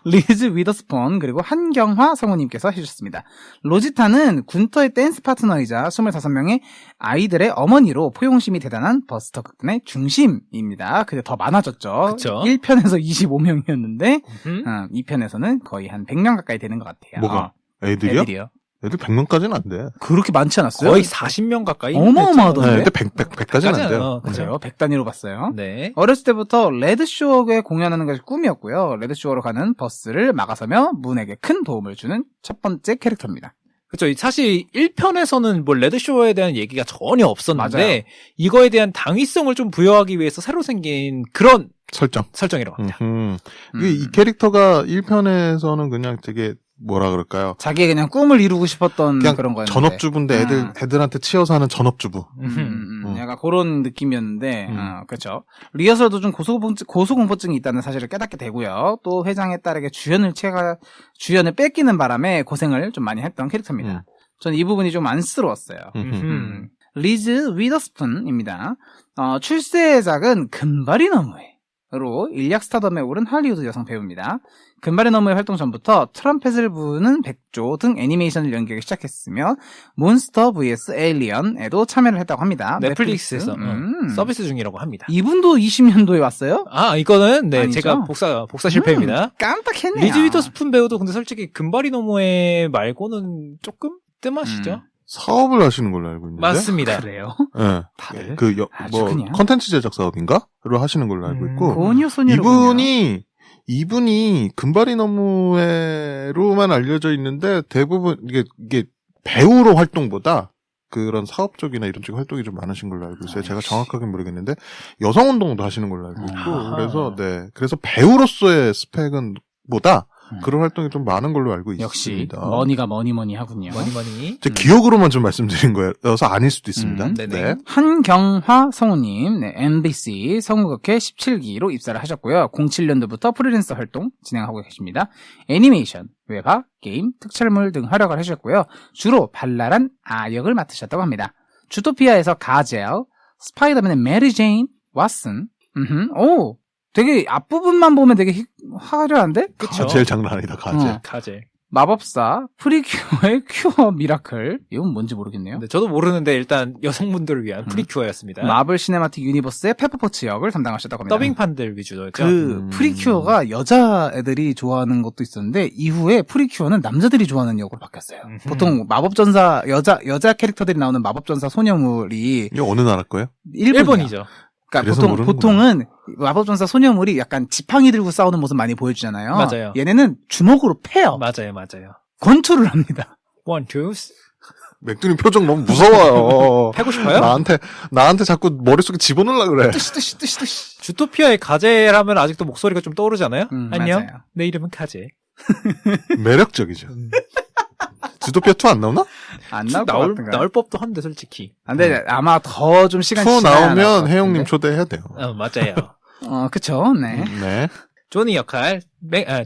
리즈 위더스폰 그리고 한경화 성우님께서 해주셨습니다. 로지타는 군터의 댄스 파트너이자 25명의 아이들의 어머니로 포용심이 대단한 버스터 극단의 중심입니다. 근데 더 많아졌죠. 그쵸. 1편에서 25명이었는데 2편에서는 거의 한 100명 가까이 되는 것 같아요. 뭐가? 애들이요? 애들이요. 애들 100명까지는 안 돼. 그렇게 많지 않았어요? 거의 40명 가까이. 어마어마하던데. 네, 근데 100까지는 안 돼요. 그래요? 100단위로 봤어요. 네. 어렸을 때부터 레드쇼어에 공연하는 것이 꿈이었고요. 레드쇼어로 가는 버스를 막아서며 문에게 큰 도움을 주는 첫 번째 캐릭터입니다. 그렇죠. 사실 1편에서는 뭐 레드쇼어에 대한 얘기가 전혀 없었는데 맞아요. 이거에 대한 당위성을 좀 부여하기 위해서 새로 생긴 그런 설정이라고 합니다. 이 캐릭터가 1편에서는 그냥 되게 뭐라 그럴까요? 자기의 그냥 꿈을 이루고 싶었던 그냥 그런 거였는데. 전업주부인데 애들한테 치여서 하는 전업주부. 약간 그런 느낌이었는데, 그렇죠. 리허설도 좀 고소공포증이 있다는 사실을 깨닫게 되고요. 또 회장의 딸에게 주연을 뺏기는 바람에 고생을 좀 많이 했던 캐릭터입니다. 저는 이 부분이 좀 안쓰러웠어요. 리즈 위더스푼입니다. 출세작은 금발이 너무해. 로 일약 스타덤에 오른 할리우드 여성 배우입니다. 금발의 너머의 활동 전부터 트럼펫을 부는 백조 등 애니메이션을 연기하기 시작했으며 몬스터 vs 에일리언에도 참여를 했다고 합니다. 넷플릭스에서 넷플릭스? 서비스 중이라고 합니다. 이분도 20년도에 왔어요? 아, 이거는 네, 아니죠? 제가 복사 실패입니다. 깜빡했네요. 리즈 위더스푼 배우도 근데 솔직히 금발이 너머에 말고는 조금 뜸하시죠? 사업을 하시는 걸로 알고 있는데. 맞습니다. 그래요? 예. 다들 뭐 그냥. 컨텐츠 제작 사업인가?로 하시는 걸로 알고 있고. 고은유 소녀로 이분이 금발이 너무에로만 알려져 있는데 대부분 이게 배우로 활동보다 그런 사업적이나 이런 쪽 활동이 좀 많으신 걸로 알고 있어요. 제가 정확하게 모르겠는데 여성 운동도 하시는 걸로 알고 있고 아하. 그래서 배우로서의 스펙은 보다 그런 활동이 좀 많은 걸로 알고 역시 있습니다. 머니가 머니 하군요. 머니. 제 기억으로만 좀 말씀드린 거여서 아닐 수도 있습니다. 네네. 네. 한경화 성우님, MBC 성우극회 17기로 입사를 하셨고요. 07년도부터 프리랜서 활동 진행하고 계십니다. 애니메이션, 웹화, 게임, 특촬물 등 활약을 하셨고요. 주로 발랄한 아역을 맡으셨다고 합니다. 주토피아에서 가젤, 스파이더맨의 메리 제인, 왓슨, 오, 되게 앞부분만 보면 되게 화려한데? 그쵸? 제일 장난 아니다, 가제. 가젤. 마법사, 프리큐어의 큐어 미라클. 이건 뭔지 모르겠네요. 네, 저도 모르는데 일단 여성분들을 위한 프리큐어였습니다. 마블 시네마틱 유니버스의 페퍼포츠 역을 담당하셨다고 합니다. 더빙판들 위주였죠. 그 프리큐어가 여자애들이 좋아하는 것도 있었는데 이후에 프리큐어는 남자들이 좋아하는 역으로 바뀌었어요. 보통 마법전사 여자 캐릭터들이 나오는 마법전사 소녀물이 이거 어느 나라 거예요? 일본이죠. 그러니까 그래서 모르는구나. 보통은 마법전사 소녀물이 약간 지팡이 들고 싸우는 모습 많이 보여주잖아요. 맞아요. 얘네는 주먹으로 패요. 맞아요. 권투를 합니다. 원, 투. 맥두님 표정 너무 무서워요. 패고 싶어요? 나한테 자꾸 머릿속에 집어넣으려 그래. 뜨시. 주토피아의 가젤 하면 아직도 목소리가 좀 떠오르잖아요? 안녕. 맞아요. 내 이름은 가젤. 매력적이죠. 주토피아 2 안 나오나? 안 나올 것 같은가요? 나올 법도 한데, 솔직히. 근데 아마 더 좀 시간이 2 지나야 나올 것 나오면 같은데. 혜영님 초대해야 돼요. 맞아요. 그쵸, 네. 네. 조니 역할,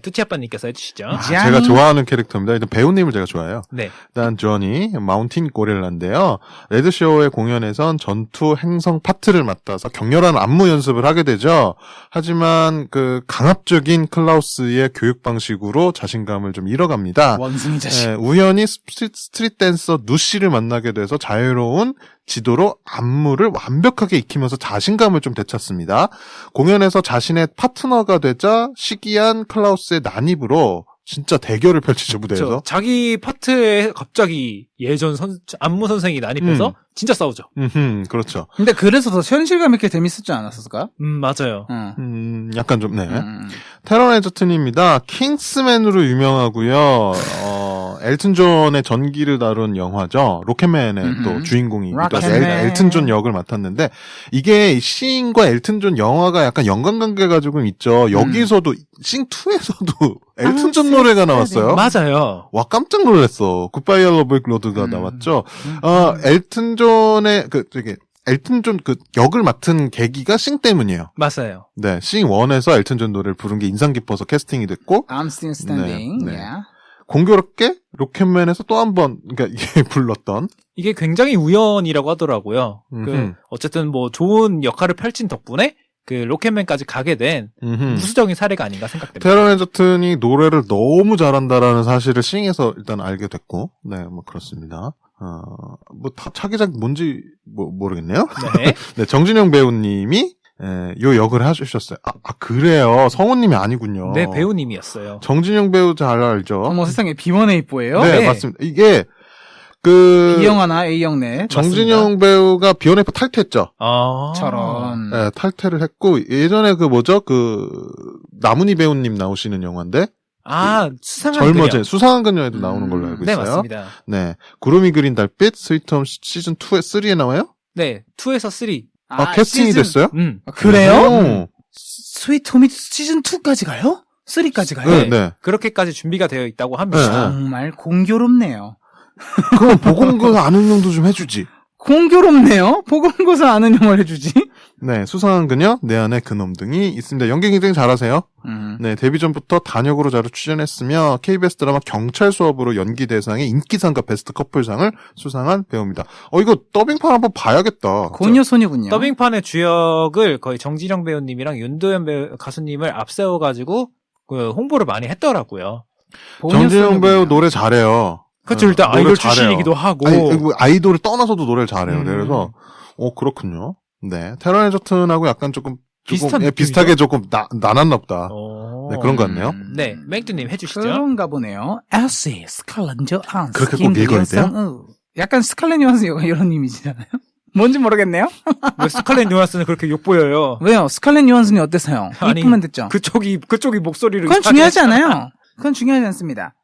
두치아빠님께서 해주시죠. 제가 좋아하는 캐릭터입니다. 일단 배우님을 제가 좋아해요. 네. 일단 조니, 마운틴 고릴라인데요. 레드쇼의 공연에선 전투 행성 파트를 맡아서 격렬한 안무 연습을 하게 되죠. 하지만 그 강압적인 클라우스의 교육 방식으로 자신감을 좀 잃어갑니다. 원숭이 자식. 예, 우연히 스트릿 댄서 누씨를 만나게 돼서 자유로운 지도로 안무를 완벽하게 익히면서 자신감을 좀 되찾습니다. 공연에서 자신의 파트너가 되자 시기한 클라우스의 난입으로 진짜 대결을 펼치죠, 무대에서. 자기 파트에 갑자기 예전 안무 선생이 난입해서 진짜 싸우죠. 그렇죠. 근데 그래서 더 현실감 있게 재밌었지 않았을까? 맞아요. 약간 좀, 네. 테런 에저튼입니다. 킹스맨으로 유명하고요. 엘튼 존의 전기를 다룬 영화죠. 로켓맨의 또 주인공이 엘튼 존 역을 맡았는데, 이게 싱과 엘튼 존 영화가 약간 연관관계가 가지고 있죠. 여기서도, 싱2에서도 엘튼 존 노래가 나왔어요. 맞아요. 와, 깜짝 놀랐어. 굿바이 헬로 브릭 로드가 나왔죠. 엘튼 존의, 엘튼 존 역을 맡은 계기가 싱 때문이에요. 맞아요. 네, 싱 1에서 엘튼 존 노래를 부른 게 인상 깊어서 캐스팅이 됐고. I'm still standing. 네. Yeah. 공교롭게 로켓맨에서 또 한 번, 이게 불렀던. 이게 굉장히 우연이라고 하더라고요. 어쨌든 뭐 좋은 역할을 펼친 덕분에 그 로켓맨까지 가게 된 우수적인 사례가 아닌가 생각됩니다. 테런 에저튼이 노래를 너무 잘한다라는 사실을 싱에서 일단 알게 됐고, 네, 뭐 그렇습니다. 차기작 뭔지 모르겠네요. 네. 네, 정진영 배우님이 요 역을 해주셨어요. 그래요. 성우님이 아니군요. 네, 배우님이었어요. 정진영 배우 잘 알죠? 어머 세상에 B1A4예요? 네, 맞습니다. 이게 B영화나 A영내 정진영 배우가 B1A4 탈퇴했죠. 저런. 네, 탈퇴를 했고 예전에 나문희 배우님 나오시는 영화인데 수상한 그녀. 수상한 그녀에도 나오는 걸로 알고 있어요. 네, 맞습니다. 네, 구름이 그린 달빛 스위트홈 시즌 2에 3에 나와요? 네, 2에서 3. 캐스팅이 됐어요? 그래요? 스위트 홈이 시즌 2까지 가요? 3까지 가요? 네, 네. 그렇게까지 준비가 되어 있다고 합니다. 정말 공교롭네요. 그럼 보건그 아는 형도 좀 해주지. 공교롭네요. 보건고사 아는 영어를 해주지. 네, 수상한 그녀, 내 안에 그놈 등이 있습니다. 연기 굉장히 잘하세요. 네, 데뷔 전부터 단역으로 자주 출연했으며 KBS 드라마 경찰 수업으로 연기 대상의 인기상과 베스트 커플상을 수상한 배우입니다. 이거 더빙판 한번 봐야겠다. 고녀소녀군요. 더빙판의 주역을 거의 정진영 배우님이랑 윤도현 가수님을 앞세워가지고 그 홍보를 많이 했더라고요. 정진영 배우 노래 잘해요. 그렇죠. 일단 노래 아이돌 잘해요. 출신이기도 하고. 아이돌을 떠나서도 노래를 잘해요. 그래서 그렇군요. 네, 테런 에저튼하고 약간 조금 비슷하게 조금 나눴나 보다. 네, 그런 것 같네요. 네, 맹두님 해주시죠. 그런가 보네요. 엘시, 스칼렛 요한슨. 그렇게 꼭 읽어야 돼요? 약간 스칼렛 요한슨 이런 이미지잖아요. 뭔지 모르겠네요. 왜 스칼렛 요한슨은 그렇게 욕보여요? 왜요? 스칼렛 요한슨이 어때서요? 아니, 이쁘면 됐죠. 그쪽이 목소리를 그건 중요하지 않아요. 그건 중요하지 않습니다.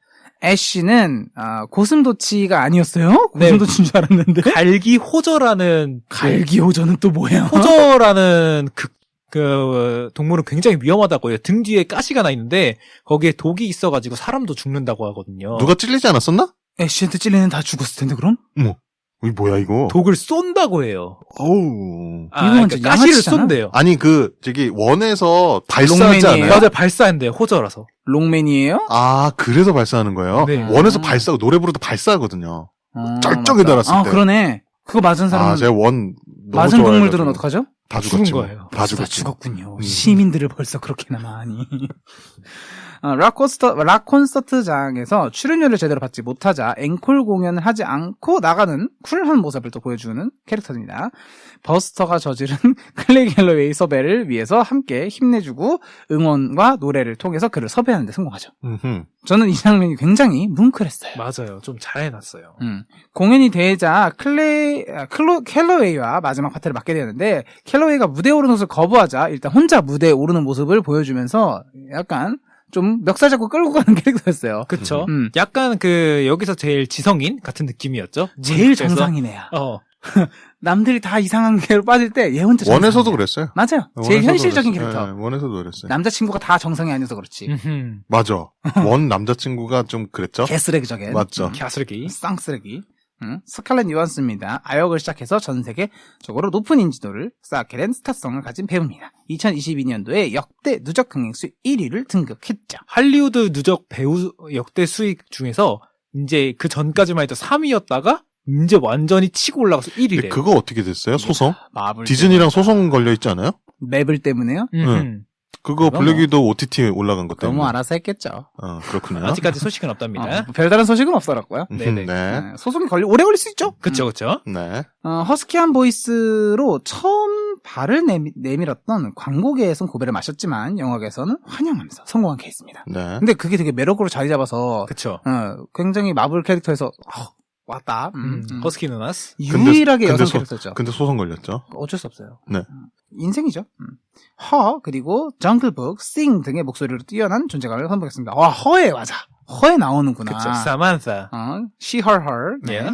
애쉬는 고슴도치가 아니었어요? 고슴도치인 줄 알았는데. 갈기호저라는 갈기호저는 또 뭐예요? 호저라는 그 동물은 굉장히 위험하다고 해요. 등 뒤에 가시가 나 있는데 거기에 독이 있어가지고 사람도 죽는다고 하거든요. 누가 찔리지 않았었나? 애쉬한테 찔리는 다 죽었을 텐데 그럼? 이게 뭐야 이거? 독을 쏜다고 해요. 어우. 이건 가시를 쏜대요. 아니 저기 원에서 발사하지 않아요? 맞아요. 발사한대요. 호저라서. 롱맨이에요? 아, 그래서 발사하는 거예요? 네. 원에서 발사하고 노래 부르도 발사하거든요. 쩔쩍이 달았을 때. 그러네. 그거 맞은 사람은 제가 원 너무 맞은 좋아해가지고. 동물들은 어떡하죠? 다 죽은 죽었죠. 거예요. 다 죽었죠. 죽었군요. 시민들을 벌써 그렇게나 많이. 락콘서트장에서 출연료를 제대로 받지 못하자 앵콜 공연을 하지 않고 나가는 쿨한 모습을 또 보여주는 캐릭터입니다. 버스터가 저지른 클레이 갤러웨이 섭외를 위해서 함께 힘내주고 응원과 노래를 통해서 그를 섭외하는 데 성공하죠. 저는 이 장면이 굉장히 뭉클했어요. 맞아요. 좀 잘 해놨어요. 공연이 되자 캘러웨이와 마지막 파트를 맡게 되는데 캘러웨이가 무대에 오르는 것을 거부하자 일단 혼자 무대에 오르는 모습을 보여주면서 약간 좀 멱살 잡고 끌고 가는 캐릭터였어요. 그쵸. 약간 여기서 제일 지성인 같은 느낌이었죠. 제일 정상이네요. 남들이 다 이상한 개로 빠질 때 얘 혼자 원에서도 그랬어요. 맞아요. 제일 현실적인 캐릭터. 네, 원에서도 그랬어요. 남자친구가 다 정상이 아니어서 그렇지. 맞아. 원 남자친구가 좀 그랬죠. 개쓰레기적인. 맞죠. 개쓰레기. 쌍쓰레기. 스칼렛 요한슨입니다. 아역을 시작해서 전 세계적으로 높은 인지도를 쌓게 된 스타성을 가진 배우입니다. 2022년도에 역대 누적 흥행수 1위를 등극했죠. 할리우드 누적 배우 역대 수익 중에서 이제 그 전까지만 해도 3위였다가 이제 완전히 치고 올라가서 1위래요. 그거 어떻게 됐어요? 소송? 마블 디즈니랑 소송 걸려 있지 않아요? 맵을 때문에요? 그거 블랙 위도우 OTT 올라간 것 때문에. 너무 알아서 했겠죠. 그렇군요. 아직까지 소식은 없답니다. 별다른 소식은 없더라고요. 네네. 네. 소송이 오래 걸릴 수 있죠. 그쵸. 네. 허스키한 보이스로 처음 발을 내밀었던 광고계에선 고배를 마셨지만 영화계에서는 환영하면서 성공한 케이스입니다. 네. 근데 그게 되게 매력으로 자리 잡아서 그쵸. 굉장히 마블 캐릭터에서 왔다. 허스키 누나스. 유일하게 여성 캐릭터죠. 근데 소송 걸렸죠. 어쩔 수 없어요. 네. 인생이죠. 그리고 정글북, 싱 등의 목소리로 뛰어난 존재감을 선보였습니다. 허에 맞아. 허에 나오는구나. 그쵸. 사만사. she, her. 네.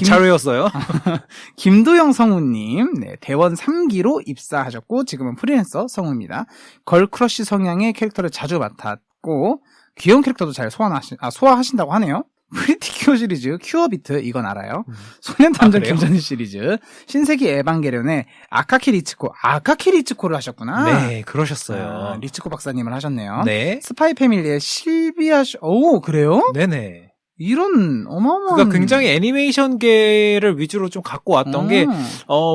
잘 외웠어요. 김도영 성우님, 네, 대원 3기로 입사하셨고, 지금은 프리랜서 성우입니다. 걸크러쉬 성향의 캐릭터를 자주 맡았고, 귀여운 캐릭터도 잘 소화하신다고 하네요. 프리티 큐어 시리즈, 큐어비트, 이건 알아요. 소년탐정 김전희 시리즈, 신세기 에반게리온의 아카키 리츠코를 하셨구나. 네, 그러셨어요. 리츠코 박사님을 하셨네요. 네. 스파이 패밀리의 실비아 그래요? 네네. 이런 어마어마한. 그러니까 굉장히 애니메이션계를 위주로 좀 갖고 왔던 게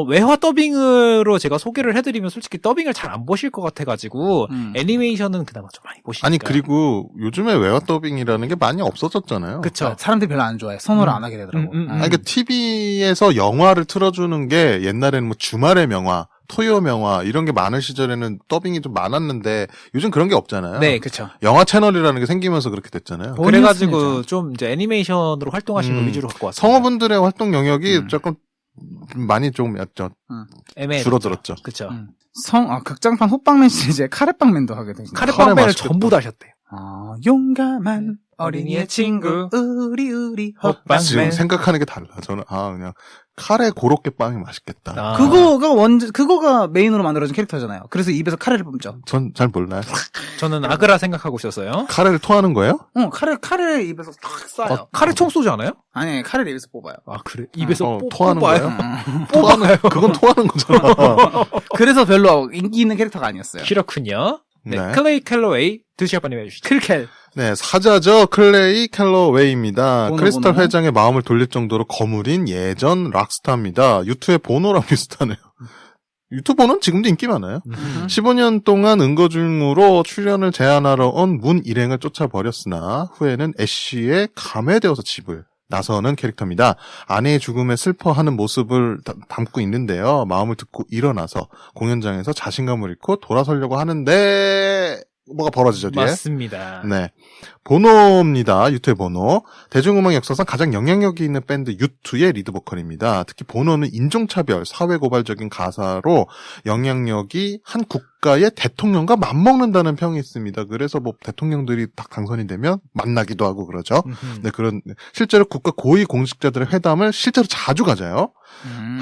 외화 더빙으로 제가 소개를 해드리면 솔직히 더빙을 잘 안 보실 것 같아가지고 애니메이션은 그나마 좀 많이 보시니까. 아니 그리고 요즘에 외화 더빙이라는 게 많이 없어졌잖아요. 그쵸. 사람들이 별로 안 좋아해. 선호를 안 하게 되더라고. 그러니까 TV에서 영화를 틀어주는 게 옛날에는 뭐 주말의 명화, 토요 명화 이런 게 많은 시절에는 더빙이 좀 많았는데 요즘 그런 게 없잖아요. 네, 그렇죠. 영화 채널이라는 게 생기면서 그렇게 됐잖아요. 그래가지고 좀 이제 애니메이션으로 활동하시는 거 위주로 갖고 왔어요. 성우분들의 활동 영역이 조금 많이 좀 줄어들었죠. 그렇죠. 극장판 호빵맨 시리즈의 카레빵맨도 하게 되죠. 카레빵맨을 전부 다 하셨대요. 용감한 어린이의 친구 우리 호빵맨. 지금 생각하는 게 달라. 저는 그냥 카레 고로케 빵이 맛있겠다. 아. 그거가 메인으로 만들어진 캐릭터잖아요. 그래서 입에서 카레를 뿜죠. 전 잘 몰라요. 저는 아그라 생각하고 있었어요. 카레를 토하는 거예요? 카레를 입에서 탁 쏴요. 카레 총 쏘지 않아요? 아니, 카레를 입에서 뽑아요. 아, 그래? 입에서 토하는 뽑아요? 거예요? 토하는 그건 토하는 거잖아. 그래서 별로 인기 있는 캐릭터가 아니었어요. 그렇군요. 네. 네. 클레이 캘로웨이 드시아빠님 해주시죠. 클켈. 네, 사자죠. 클레이 캘러웨이입니다. 보노, 크리스탈 보노. 회장의 마음을 돌릴 정도로 거물인 예전 락스타입니다. 유투의 보노랑 비슷하네요. 유튜버는 지금도 인기 많아요. 15년 동안 은거중으로 출연을 제안하러 온 문 일행을 쫓아버렸으나 후에는 애쉬에 감회되어서 집을 나서는 캐릭터입니다. 아내의 죽음에 슬퍼하는 모습을 담고 있는데요. 마음을 듣고 일어나서 공연장에서 자신감을 잃고 돌아서려고 하는데 뭐가 벌어지죠, 뒤에? 맞습니다. 네. 보노입니다. 유투의 보노. 대중음악 역사상 가장 영향력이 있는 밴드 유투의 리드 보컬입니다. 특히 보노는 인종차별, 사회고발적인 가사로 영향력이 한 국가의 대통령과 맞먹는다는 평이 있습니다. 그래서 뭐 대통령들이 딱 당선이 되면 만나기도 하고 그러죠. 네, 실제로 국가 고위 공직자들의 회담을 실제로 자주 가져요.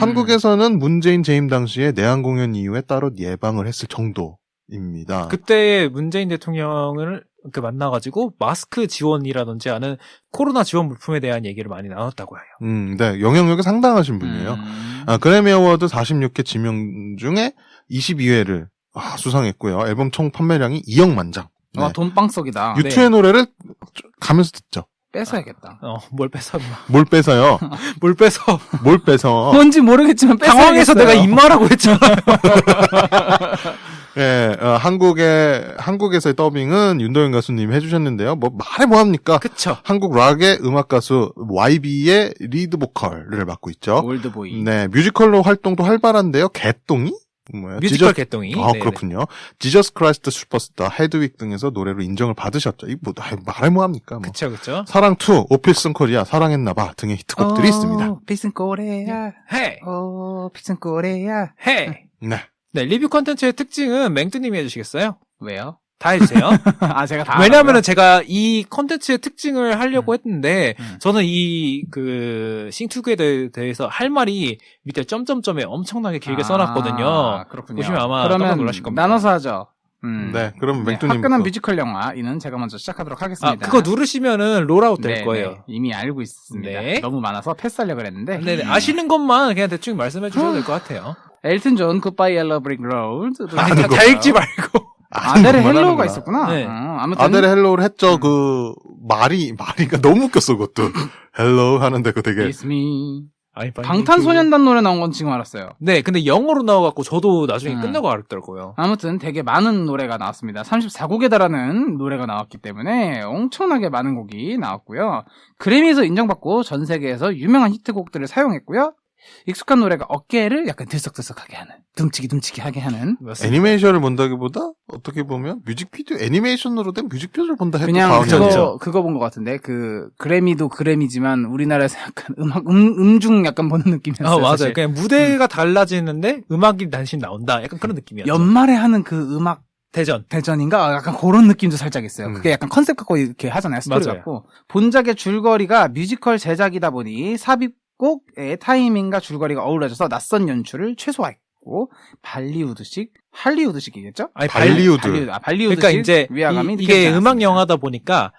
한국에서는 문재인 재임 당시에 내한 공연 이후에 따로 예방을 했을 정도입니다. 그때 문재인 대통령을 만나가지고 마스크 지원이라든지 하는 코로나 지원 물품에 대한 얘기를 많이 나눴다고 해요. 네, 영향력이 상당하신 분이에요. 그래미 어워드 46회 지명 중에 22회를 수상했고요. 앨범 총 판매량이 2억 만장. 네. 돈방석이다. 유투의 노래를 가면서 듣죠. 뺏어야겠다. 뭘 뺏어? 뭘 뺏어요? 뭘 뺏어? 뭘 뺏어? 뭔지 모르겠지만 뺏어야겠어요. 당황해서 내가 입마라고 했잖아. 예, 한국에서의 더빙은 윤도현 가수님이 해주셨는데요. 말해 뭐합니까? 그쵸. 한국 락의 음악 가수 YB의 리드 보컬을 맡고 있죠. 올드보이. 네, 뮤지컬로 활동도 활발한데요. 개똥이? 뭐야? 뮤지컬 개똥이. 네네. 그렇군요. 지저스 크라이스트 슈퍼스타, 헤드윅 등에서 노래로 인정을 받으셨죠. 말해 뭐합니까? 그쵸. 사랑2, 오피슨 코리아, 사랑했나봐 등의 히트곡들이 있습니다. 필승 코리아. 헤이. 필승 코리아. 헤이. 네. 리뷰 컨텐츠의 특징은 맹뚜님이 해주시겠어요? 왜요? 다 해주세요. 제가 다. 왜냐면은 제가 이 컨텐츠의 특징을 하려고 했는데, 저는 싱투그에 대해서 할 말이 밑에 점점점에 엄청나게 길게 써놨거든요. 그렇군요. 보시면 아마 깜짝 놀라실 겁니다. 나눠서 하죠. 네, 그럼 맹뚜님. 화끈한 뮤지컬 영화, 이는 제가 먼저 시작하도록 하겠습니다. 그거 누르시면은 롤아웃 될 거예요. 네, 이미 알고 있습니다. 네. 너무 많아서 패스하려고 그랬는데. 네, 아시는 것만 그냥 대충 말씀해 주셔도 될 것 같아요. 엘튼 존, 굿바이 옐로 브릭 로드. 다 읽지 말고. 아델의 헬로우가 있었구나. 네. 아무튼. 아델의 헬로우를 했죠. 말이가 너무 웃겼어, 그것도. 헬로우 하는데 그거 되게. It's me. 아니, 방탄소년단 노래 나온 건 지금 알았어요. 네, 근데 영어로 나와갖고 저도 나중에 끝나고 알았더라고요. 아무튼 되게 많은 노래가 나왔습니다. 34곡에 달하는 노래가 나왔기 때문에 엄청나게 많은 곡이 나왔고요. 그래미에서 인정받고 전 세계에서 유명한 히트곡들을 사용했고요. 익숙한 노래가 어깨를 약간 들썩들썩하게 하는, 둠치기 하게 하는. 맞습니다. 애니메이션을 본다기보다 어떻게 보면 뮤직비디오 애니메이션으로 된 뮤직비디오를 본다 해도 그냥 과언이 아니죠. 그거 본 것 같은데 그래미도 그래미지만 우리나라에서 약간 음중 약간 보는 느낌이었어요. 맞아요. 사실. 그냥 무대가 달라지는데 음악이 단신 나온다. 약간 그런 느낌이었죠. 연말에 하는 그 음악 대전인가? 약간 그런 느낌도 살짝 있어요. 그게 약간 컨셉 갖고 이렇게 하잖아요. 스토리 맞아요. 갖고. 본작의 줄거리가 뮤지컬 제작이다 보니 삽입곡의 타이밍과 줄거리가 어우러져서 낯선 연출을 최소화했고 할리우드식이겠죠? 아니, 발리우드. 발리우드식 그러니까 이제 위화감이 이게 느껴지지 음악 않았습니다. 영화다 보니까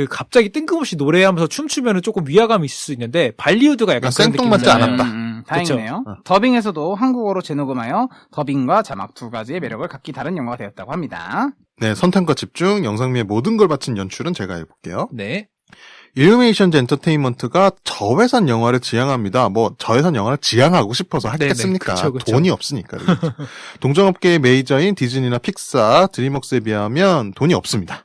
갑자기 뜬금없이 노래하면서 춤추면은 조금 위화감이 있을 수 있는데 발리우드가 약간 그런 생뚱맞지 느낌이잖아요. 않았다. 다행이네요. 더빙에서도 한국어로 재녹음하여 더빙과 자막 두 가지의 매력을 각기 다른 영화가 되었다고 합니다. 네, 선택과 집중, 영상미의 모든 걸 바친 연출은 제가 해볼게요. 네. 일루미네이션즈 엔터테인먼트가 저예산 영화를 지향합니다. 저예산 영화를 지향하고 싶어서 하겠습니까? 그쵸. 돈이 없으니까. 동종업계의 메이저인 디즈니나 픽사, 드림웍스에 비하면 돈이 없습니다.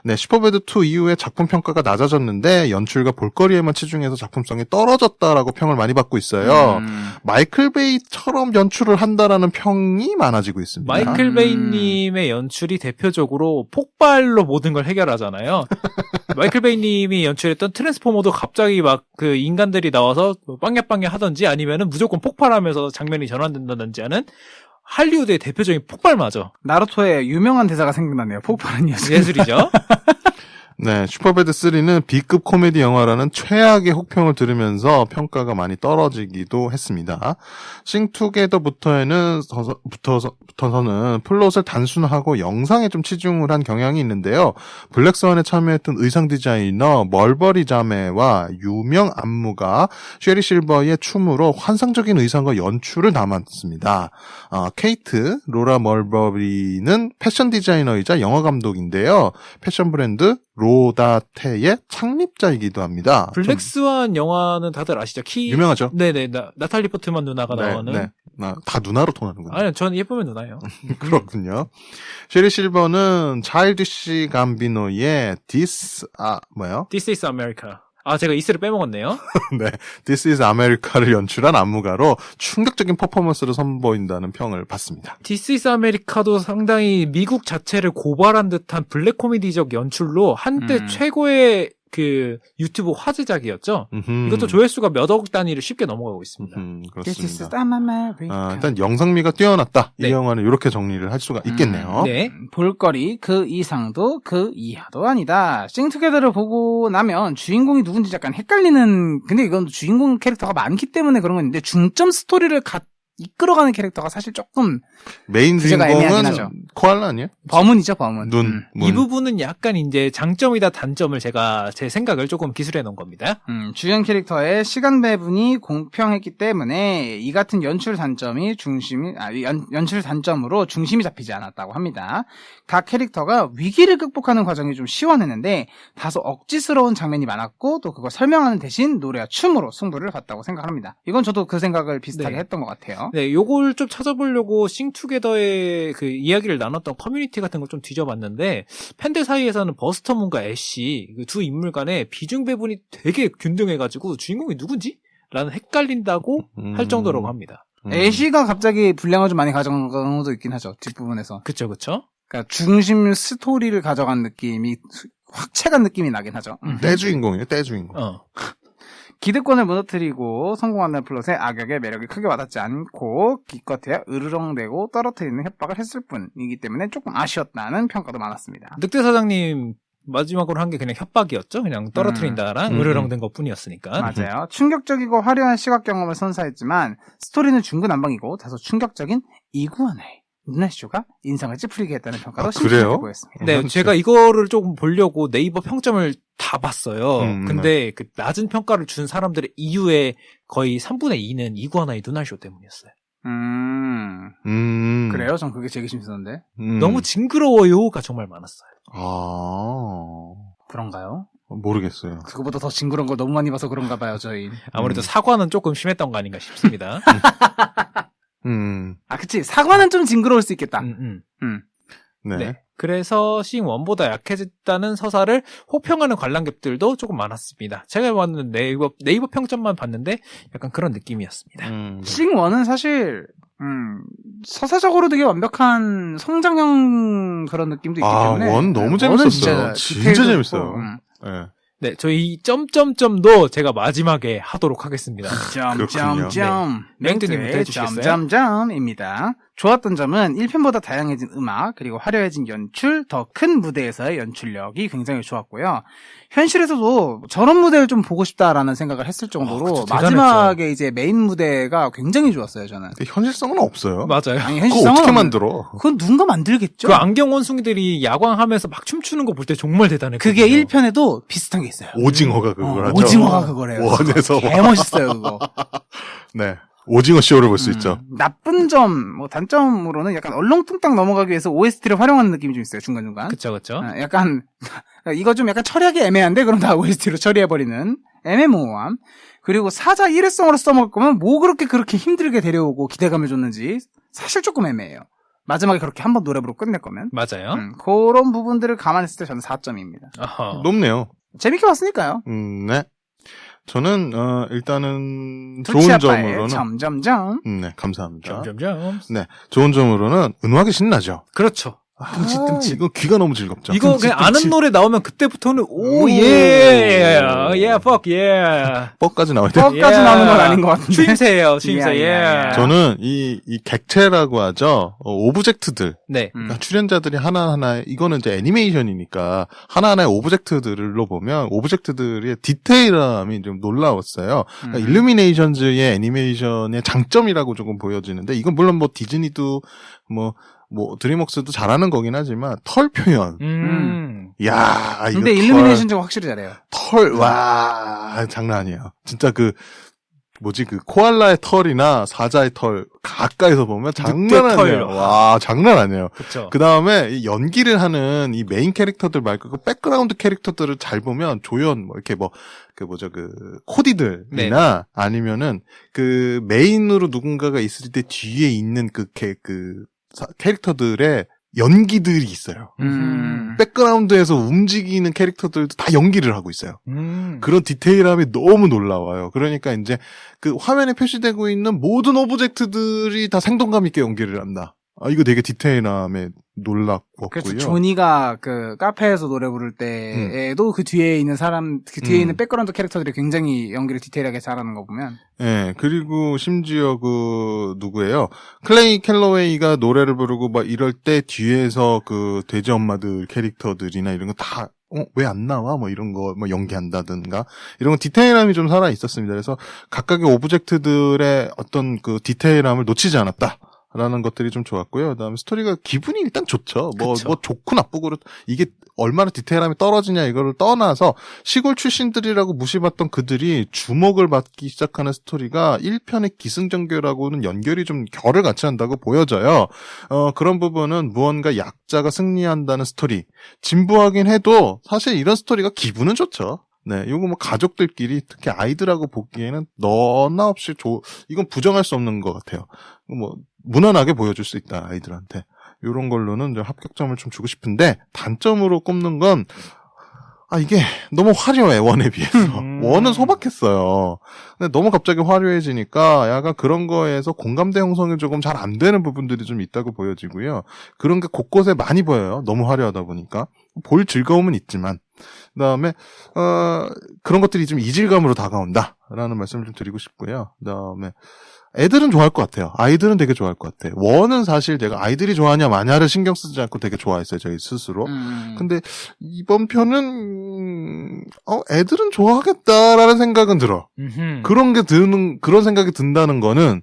네, 슈퍼배드2 이후에 작품 평가가 낮아졌는데 연출과 볼거리에만 치중해서 작품성이 떨어졌다라고 평을 많이 받고 있어요. 마이클 베이처럼 연출을 한다라는 평이 많아지고 있습니다. 마이클 베이님의 연출이 대표적으로 폭발로 모든 걸 해결하잖아요. 마이클 베이님이 연출했던 트랜스포머도 갑자기 그 인간들이 나와서 빵야빵야 하던지 아니면은 무조건 폭발하면서 장면이 전환된다든지 하는 할리우드의 대표적인 폭발마저. 나루토의 유명한 대사가 생각나네요. 폭발은 예술이죠. 네, 슈퍼배드 3는 B급 코미디 영화라는 최악의 혹평을 들으면서 평가가 많이 떨어지기도 했습니다. 싱투게더부터서는 플롯을 단순하고 영상에 좀 치중을 한 경향이 있는데요. 블랙스완에 참여했던 의상 디자이너 멀버리 자메와 유명 안무가 쉐리 실버의 춤으로 환상적인 의상과 연출을 담았습니다. 케이트 로라 멀버리는 패션 디자이너이자 영화 감독인데요. 패션 브랜드 로다테의 창립자이기도 합니다. 블랙스완 영화는 다들 아시죠? 유명하죠? 네네. 나탈리 포트만 누나가 나오는. 네. 다 누나로 통하는군요. 아니요, 저는 예쁘면 누나예요. 그렇군요. 쉐리 실버는 차일드시 감비노의 This is America. 제가 이스를 빼먹었네요. 네, This is America를 연출한 안무가로 충격적인 퍼포먼스를 선보인다는 평을 받습니다. This is America도 상당히 미국 자체를 고발한 듯한 블랙 코미디적 연출로 한때 최고의 그 유튜브 화제작이었죠. 이것도 조회수가 몇 억 단위를 쉽게 넘어가고 있습니다. 그렇습니다. 일단 영상미가 뛰어났다. 네. 이 영화는 이렇게 정리를 할 수가 있겠네요. 네. 볼거리 그 이상도 그 이하도 아니다. 싱투게더를 보고 나면 주인공이 누군지 약간 헷갈리는, 근데 이건 주인공 캐릭터가 많기 때문에 그런 건데 중점 스토리를 이끌어가는 캐릭터가 사실 조금 메인 주제가 애매하긴 주인공은 하죠. 코알라 아니에요? 범은이죠, 범은. 문. 이 부분은 약간 이제 장점이다 단점을 제가 제 생각을 조금 기술해 놓은 겁니다. 주연 캐릭터의 시간 배분이 공평했기 때문에 이 같은 연출 단점으로 중심이 잡히지 않았다고 합니다. 각 캐릭터가 위기를 극복하는 과정이 좀 시원했는데 다소 억지스러운 장면이 많았고 또 그걸 설명하는 대신 노래와 춤으로 승부를 봤다고 생각합니다. 이건 저도 그 생각을 비슷하게 네. 했던 것 같아요. 네, 요걸 좀 찾아보려고 싱투게더의 그 이야기를 나눴던 커뮤니티 같은 걸 좀 뒤져봤는데 팬들 사이에서는 버스터 문과 애쉬 그 두 인물 간의 비중 배분이 되게 균등해가지고 주인공이 누군지? 라는 헷갈린다고 할 정도라고 합니다. 애쉬가 갑자기 분량을 좀 많이 가져간 경우도 있긴 하죠. 뒷부분에서. 그쵸. 그러니까 중심 스토리를 가져간 느낌이 확체간 느낌이 나긴 하죠. 떼주인공이에요, 떼주인공. 기득권을 무너뜨리고 성공하는 플롯에 악역의 매력이 크게 와닿지 않고 기껏해야 으르렁대고 떨어뜨리는 협박을 했을 뿐이기 때문에 조금 아쉬웠다는 평가도 많았습니다. 늑대 사장님 마지막으로 한 게 그냥 협박이었죠. 그냥 떨어뜨린다랑 으르렁댄 것 뿐이었으니까. 맞아요. 충격적이고 화려한 시각 경험을 선사했지만 스토리는 중구난방이고 다소 충격적인 이구아나의 눈화쇼가 인상을 찌푸리게 했다는 평가도 심심하게 보였습니다. 네, 제가 이거를 조금 보려고 네이버 평점을 다 봤어요. 근데 그 낮은 평가를 준 사람들의 이유의 거의 3분의 2는 이구아나의 눈화쇼 때문이었어요. 그래요? 전 그게 제일 심했었는데. 너무 징그러워요가 정말 많았어요. 그런가요? 모르겠어요. 그거보다 더 징그러운 걸 너무 많이 봐서 그런가 봐요, 저희. 아무래도 사과는 조금 심했던 거 아닌가 싶습니다. 그치. 사과는 좀 징그러울 수 있겠다. 네. 네. 그래서 싱1보다 약해졌다는 서사를 혹평하는 관람객들도 조금 많았습니다. 제가 봤는 네이버 평점만 봤는데 약간 그런 느낌이었습니다. 싱1은 사실 서사적으로 되게 완벽한 성장형 그런 느낌도 있기 때문에 원 너무 재밌었어요. 진짜 재밌어요. 네. 네, 저희 점점점도 제가 마지막에 하도록 하겠습니다. 점점점 맹두님부터 해주시겠어요? 점점점입니다. 좋았던 점은 1편보다 다양해진 음악 그리고 화려해진 연출, 더 큰 무대에서의 연출력이 굉장히 좋았고요. 현실에서도 저런 무대를 좀 보고 싶다라는 생각을 했을 정도로 마지막에 이제 메인 무대가 굉장히 좋았어요. 저는. 현실성은 없어요. 맞아요. 아니, 그거 현실성은 어떻게 만들어? 그건 누군가 만들겠죠. 그 안경 원숭이들이 야광하면서 막 춤추는 거 볼 때 정말 대단했거든요. 그게 1편에도 비슷한 게 있어요. 오징어가 그걸 하죠. 오징어가 그거래요. 원에서 개멋있어요, 그거. 네. 오징어 쇼를 볼 수 있죠. 나쁜 점, 단점으로는 약간 얼렁뚱땅 넘어가기 위해서 OST를 활용하는 느낌이 좀 있어요, 중간중간. 그쵸. 약간, 이거 좀 약간 처리하기 애매한데, 그럼 다 OST로 처리해버리는 애매모호함. 그리고 사자 일회성으로 써먹을 거면 뭐 그렇게 힘들게 데려오고 기대감을 줬는지 사실 조금 애매해요. 마지막에 그렇게 한번 노래 부르고 끝낼 거면. 맞아요. 그런 부분들을 감안했을 때 저는 4점입니다. 아하. 높네요. 재밌게 봤으니까요. 네. 저는 일단은 좋은 점으로는 점점점. 네, 감사합니다. 점점점. 네, 좋은 점으로는 음악이 신나죠. 그렇죠. 이거 귀가 너무 즐겁죠. 이거 그냥 아는 노래 나오면 그때부터는 예 fuck yeah. 뻑까지 나와야 돼. 뻑까지 Yeah. 나오는 건 아닌 것 같은데. 추임새예요, 추임새. Yeah, yeah, yeah. yeah. 저는 이 객체라고 하죠. 오브젝트들. 네. 그러니까 출연자들이 하나하나 이거는 이제 애니메이션이니까 하나하나의 오브젝트들로 보면 오브젝트들의 디테일함이 좀 놀라웠어요. 그러니까 일루미네이션즈의 애니메이션의 장점이라고 조금 보여지는데 이건 물론 뭐 디즈니도 뭐 드림웍스도 잘하는 거긴 하지만 털 표현. 야, 이거 근데 일루미네이션 좀 확실히 잘해요. 와, 장난 아니에요. 진짜 그 코알라의 털이나 사자의 털 가까이서 보면 장난 늑대 털. 아니에요. 와, 장난 아니에요. 그쵸. 그 다음에 연기를 하는 이 메인 캐릭터들 말고 그 백그라운드 캐릭터들을 잘 보면 조연, 이렇게 코디들이나 아니면은 그 메인으로 누군가가 있을 때 뒤에 있는 캐릭터들의 연기들이 있어요. 백그라운드에서 움직이는 캐릭터들도 다 연기를 하고 있어요. 그런 디테일함이 너무 놀라워요. 그러니까 이제 그 화면에 표시되고 있는 모든 오브젝트들이 다 생동감 있게 연기를 한다. 이거 되게 디테일함에 놀랐고요. 그렇죠. 조니가 그 카페에서 노래 부를 때에도 그 뒤에 있는 그 뒤에 있는 백그라운드 캐릭터들이 굉장히 연기를 디테일하게 잘하는 거 보면. 네, 그리고 심지어 누구예요? 클레이 캘러웨이가 노래를 부르고 막 이럴 때 뒤에서 그 돼지 엄마들 캐릭터들이나 이런 거 다 왜 안 나와? 이런 거, 연기한다든가. 이런 거 디테일함이 좀 살아 있었습니다. 그래서 각각의 오브젝트들의 어떤 그 디테일함을 놓치지 않았다. 라는 것들이 좀 좋았고요. 그다음에 스토리가 기분이 일단 좋죠. 좋고 나쁘고 이게 얼마나 디테일함이 떨어지냐 이거를 떠나서 시골 출신들이라고 무시받던 그들이 주목을 받기 시작하는 스토리가 1편의 기승전결하고는 연결이 좀 결을 같이 한다고 보여져요. 그런 부분은 무언가 약자가 승리한다는 스토리. 진부하긴 해도 사실 이런 스토리가 기분은 좋죠. 네, 요거 가족들끼리 특히 아이들하고 보기에는 너나 없이 이건 부정할 수 없는 것 같아요. 무난하게 보여줄 수 있다, 아이들한테. 요런 걸로는 이제 합격점을 좀 주고 싶은데, 단점으로 꼽는 건, 이게 너무 화려해, 원에 비해서. 원은 소박했어요. 근데 너무 갑자기 화려해지니까 약간 그런 거에서 공감대 형성이 조금 잘 안 되는 부분들이 좀 있다고 보여지고요. 그런 게 곳곳에 많이 보여요. 너무 화려하다 보니까. 볼 즐거움은 있지만. 그 다음에, 그런 것들이 좀 이질감으로 다가온다. 라는 말씀을 좀 드리고 싶고요. 그 다음에, 애들은 좋아할 것 같아요. 아이들은 되게 좋아할 것 같아요. 원은 사실 제가 아이들이 좋아하냐 마냐를 신경 쓰지 않고 되게 좋아했어요. 저희 스스로. 근데 이번 편은 애들은 좋아하겠다라는 생각은 들어. 그런 생각이 든다는 거는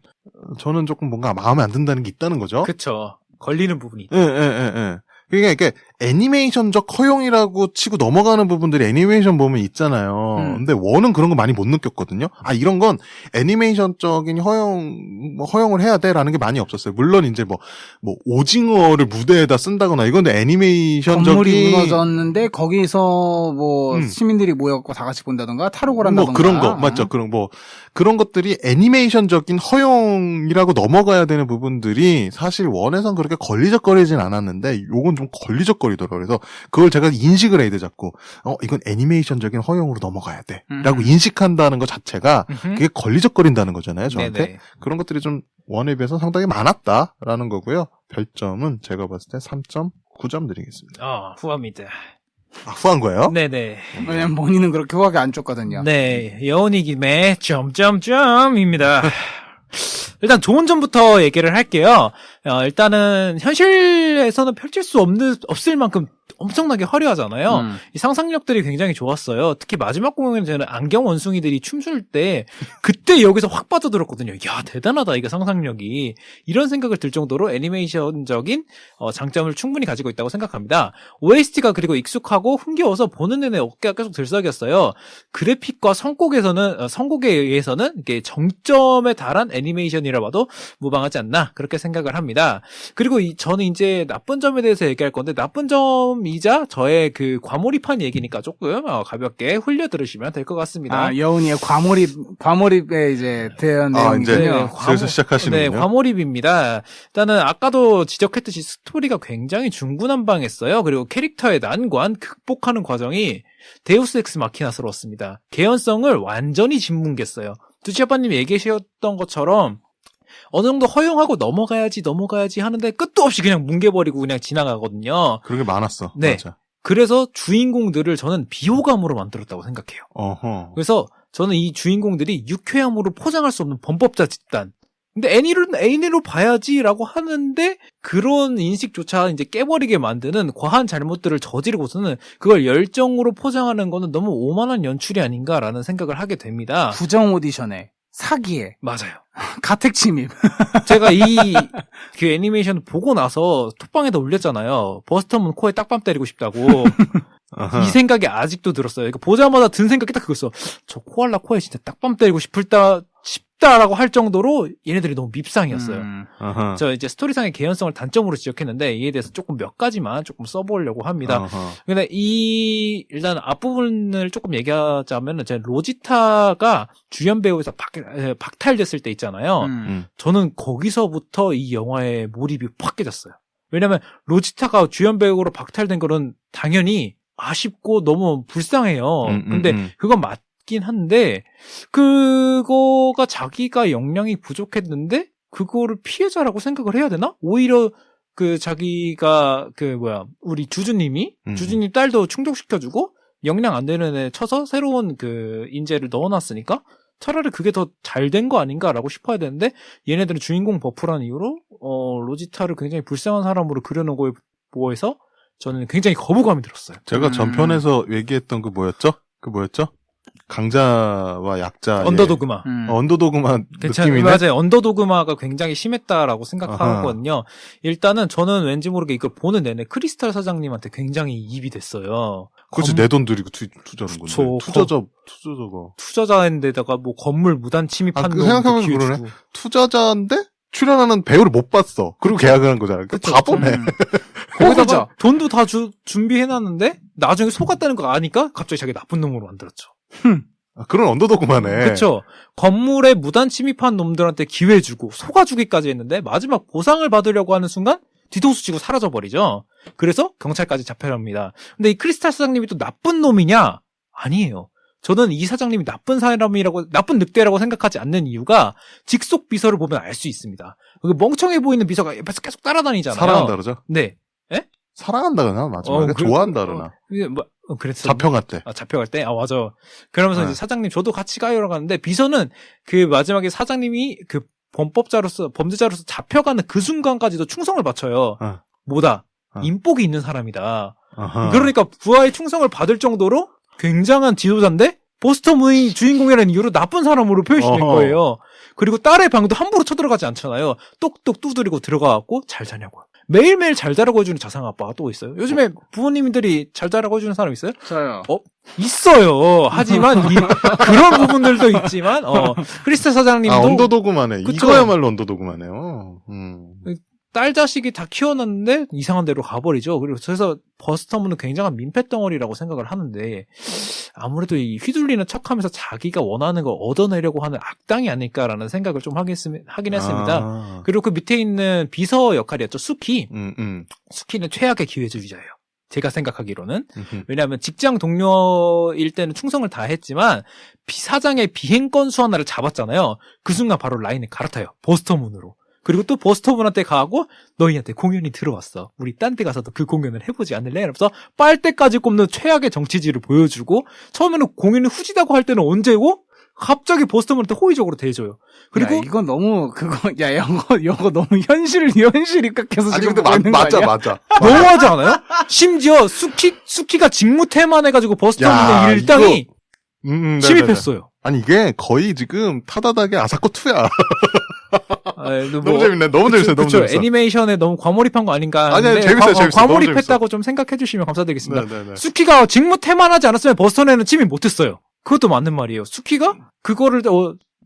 저는 조금 뭔가 마음에 안 든다는 게 있다는 거죠. 그쵸. 걸리는 부분이 있다. 예. 그러니까 이게 애니메이션적 허용이라고 치고 넘어가는 부분들이 애니메이션 보면 있잖아요. 근데 원은 그런 거 많이 못 느꼈거든요. 이런 건 애니메이션적인 허용을 해야 돼라는 게 많이 없었어요. 물론 이제 오징어를 무대에다 쓴다거나 이건 애니메이션적인 건물이 무너졌는데 거기서 시민들이 모여갖고 다 같이 본다던가 탈옥을 한다던가 그런 거 맞죠. 그런 것들이 애니메이션적인 허용이라고 넘어가야 되는 부분들이 사실 원에선 그렇게 걸리적거리진 않았는데 요건 좀 걸리적거리더라고요. 그래서 그걸 제가 인식을 해야 돼 자꾸. 이건 애니메이션적인 허용으로 넘어가야 돼 라고 인식한다는 것 자체가 그게 걸리적거린다는 거잖아요. 저한테. 네네. 그런 것들이 좀 원에 비해서 상당히 많았다라는 거고요. 별점은 제가 봤을 때 3.9점 드리겠습니다. 후합니다. 후한 거예요? 네네. 왜냐면 본인은 그렇게 후하게 안 줬거든요. 네. 여운이 김에 점점점입니다. 일단 좋은 점부터 얘기를 할게요. 일단은 현실에서는 펼칠 수 없을 만큼 엄청나게 화려하잖아요. 이 상상력들이 굉장히 좋았어요. 특히 마지막 공연에는 저는 안경 원숭이들이 춤출 때 그때 여기서 확 빠져들었거든요. 야, 대단하다 이게 상상력이. 이런 생각을 들 정도로 애니메이션적인 장점을 충분히 가지고 있다고 생각합니다. OST가 그리고 익숙하고 흥겨워서 보는 내내 어깨가 계속 들썩였어요. 그래픽과 선곡에 의해서는 이게 정점에 달한 애니메이션이라 봐도 무방하지 않나 그렇게 생각을 합니다. 그리고 저는 이제 나쁜 점에 대해서 얘기할 건데 나쁜 점이자 저의 그 과몰입한 얘기니까 조금 가볍게 흘려 들으시면 될 것 같습니다. 여운이의 과몰입에 이제 대한 내용이군요. 슬슬 시작하시는군요. 네, 과몰입입니다. 일단은 아까도 지적했듯이 스토리가 굉장히 중구난방했어요. 그리고 캐릭터의 난관 극복하는 과정이 데우스 엑스 마키나스러웠습니다. 개연성을 완전히 짓뭉갰어요. 두치아빠님이 얘기하셨던 것처럼 어느 정도 허용하고 넘어가야지 하는데 끝도 없이 그냥 뭉개버리고 그냥 지나가거든요. 그런 게 많았어. 네. 맞아. 그래서 주인공들을 저는 비호감으로 만들었다고 생각해요. 어허. 그래서 저는 이 주인공들이 유쾌함으로 포장할 수 없는 범법자 집단. 근데 애니로 봐야지라고 하는데 그런 인식조차 이제 깨버리게 만드는 과한 잘못들을 저지르고서는 그걸 열정으로 포장하는 거는 너무 오만한 연출이 아닌가라는 생각을 하게 됩니다. 부정 오디션에 사기에 맞아요. 가택 침입. 제가 그 애니메이션 보고 나서 톡방에다 올렸잖아요. 버스터문 코에 딱밤 때리고 싶다고. 아하. 이 생각이 아직도 들었어요. 그러니까 보자마자 든 생각이 딱 그거였어. 저 코알라 코에 진짜 딱밤 때리고 싶다라고 할 정도로 얘네들이 너무 밉상이었어요. 아하. 저 이제 스토리상의 개연성을 단점으로 지적했는데 이에 대해서 조금 몇 가지만 조금 써보려고 합니다. 아하. 근데 일단 앞부분을 조금 얘기하자면 제 로지타가 주연 배우에서 박탈됐을 때 있잖아요. 저는 거기서부터 이 영화의 몰입이 확 깨졌어요. 왜냐면 로지타가 주연 배우로 박탈된 거는 당연히 아쉽고 너무 불쌍해요. 근데 그건 맞긴 한데 그거가 자기가 역량이 부족했는데 그거를 피해자라고 생각을 해야 되나? 오히려 그 자기가 우리 주주님 딸도 충족시켜주고 역량 안 되는 애 쳐서 새로운 그 인재를 넣어놨으니까 차라리 그게 더 잘 된 거 아닌가라고 싶어야 되는데 얘네들은 주인공 버프라는 이유로 로지타를 굉장히 불쌍한 사람으로 그려놓은 거에 보여서 저는 굉장히 거부감이 들었어요. 제가 전편에서 얘기했던 그 뭐였죠? 강자와 약자의 언더도그마. 언더도그마 느낌이네. 맞아요. 언더도그마가 굉장히 심했다라고 생각하거든요. 일단은 저는 왠지 모르게 이걸 보는 내내 크리스탈 사장님한테 굉장히 이입이 됐어요. 그렇지, 내 돈 들이고 투자하는 건데. 투자자가. 투자자인데다가 뭐 건물 무단 침입한 놈 생각하면 그러네. 투자자인데 출연하는 배우를 못 봤어. 그리고 계약을 한 거잖아. 그 바보네. 거기다가 돈도 다 준비해놨는데 나중에 속았다는 거 아니까 갑자기 자기 나쁜 놈으로 만들었죠. 그런 언더도그마네. 그렇죠. 건물에 무단 침입한 놈들한테 기회 주고 속아주기까지 했는데 마지막 보상을 받으려고 하는 순간 뒤통수 치고 사라져버리죠. 그래서 경찰까지 잡혀갑니다. 근데 이 크리스탈 사장님이 또 나쁜 놈이냐? 아니에요. 저는 이 사장님이 나쁜 늑대라고 생각하지 않는 이유가 직속 비서를 보면 알 수 있습니다. 멍청해 보이는 비서가 옆에서 계속 따라다니잖아요. 사랑한다 그러죠? 네. 에? 사랑한다 그러나? 마지막에 좋아한다 그러나? 그랬어. 잡혀갈 때. 잡혀갈 때? 맞아. 그러면서 이제 사장님 저도 같이 가요라고 하는데 비서는 그 마지막에 사장님이 그 범죄자로서 잡혀가는 그 순간까지도 충성을 바쳐요. 뭐다? 인복이 있는 사람이다. 그러니까 부하의 충성을 받을 정도로 굉장한 지도자인데 보스터문이 주인공이라는 이유로 나쁜 사람으로 표시된 거예요. 그리고 딸의 방도 함부로 쳐들어가지 않잖아요. 똑똑 두드리고 들어가갖고 잘 자냐고요. 매일매일 잘 자라고 해주는 자상 아빠가 또 있어요. 요즘에 부모님들이 잘 자라고 해주는 사람 있어요? 저요. 있어요. 하지만 그런 부분들도 있지만 크리스탈 사장님도 언더도그마네. 그쵸? 이거야말로 언더도그마네요. 딸 자식이 다 키워놨는데 이상한 데로 가버리죠. 그래서 버스터문은 굉장한 민폐덩어리라고 생각을 하는데 아무래도 이 휘둘리는 척하면서 자기가 원하는 걸 얻어내려고 하는 악당이 아닐까라는 생각을 좀 하긴 했습니다. 그리고 그 밑에 있는 비서 역할이었죠. 수키. 수키는 최악의 기회주의자예요. 제가 생각하기로는. 왜냐하면 직장 동료일 때는 충성을 다 했지만 사장의 비행 건수 하나를 잡았잖아요. 그 순간 바로 라인을 갈아타요. 버스터문으로. 그리고 또 버스터문한테 가고 너희한테 공연이 들어왔어. 우리 딴 데 가서도 그 공연을 해보지 않을래? 이러면서 빨대까지 꼽는 최악의 정치지를 보여주고 처음에는 공연이 후지다고 할 때는 언제고 갑자기 버스터문한테 호의적으로 대해줘요. 그리고 이건 너무 이거 너무 현실 입각해서 아니 지금 근데 보고 있는 거 아니야? 맞아. 너무하지 않아요? 심지어 수키가 직무태만 해가지고 버스터문의 일당이 침입했어요. 아니 이게 거의 지금 타다닥의 아사코2야. 너무 재밌네. 너무 재밌어요. 애니메이션에 너무 과몰입한 거 아닌가. 아니, 재밌어요. 과몰입했다고 좀 생각해 주시면 감사드리겠습니다. 네네네. 수키가 직무태만 하지 않았으면 버스터문에는 침입 못했어요. 그것도 맞는 말이에요. 수키가 그거를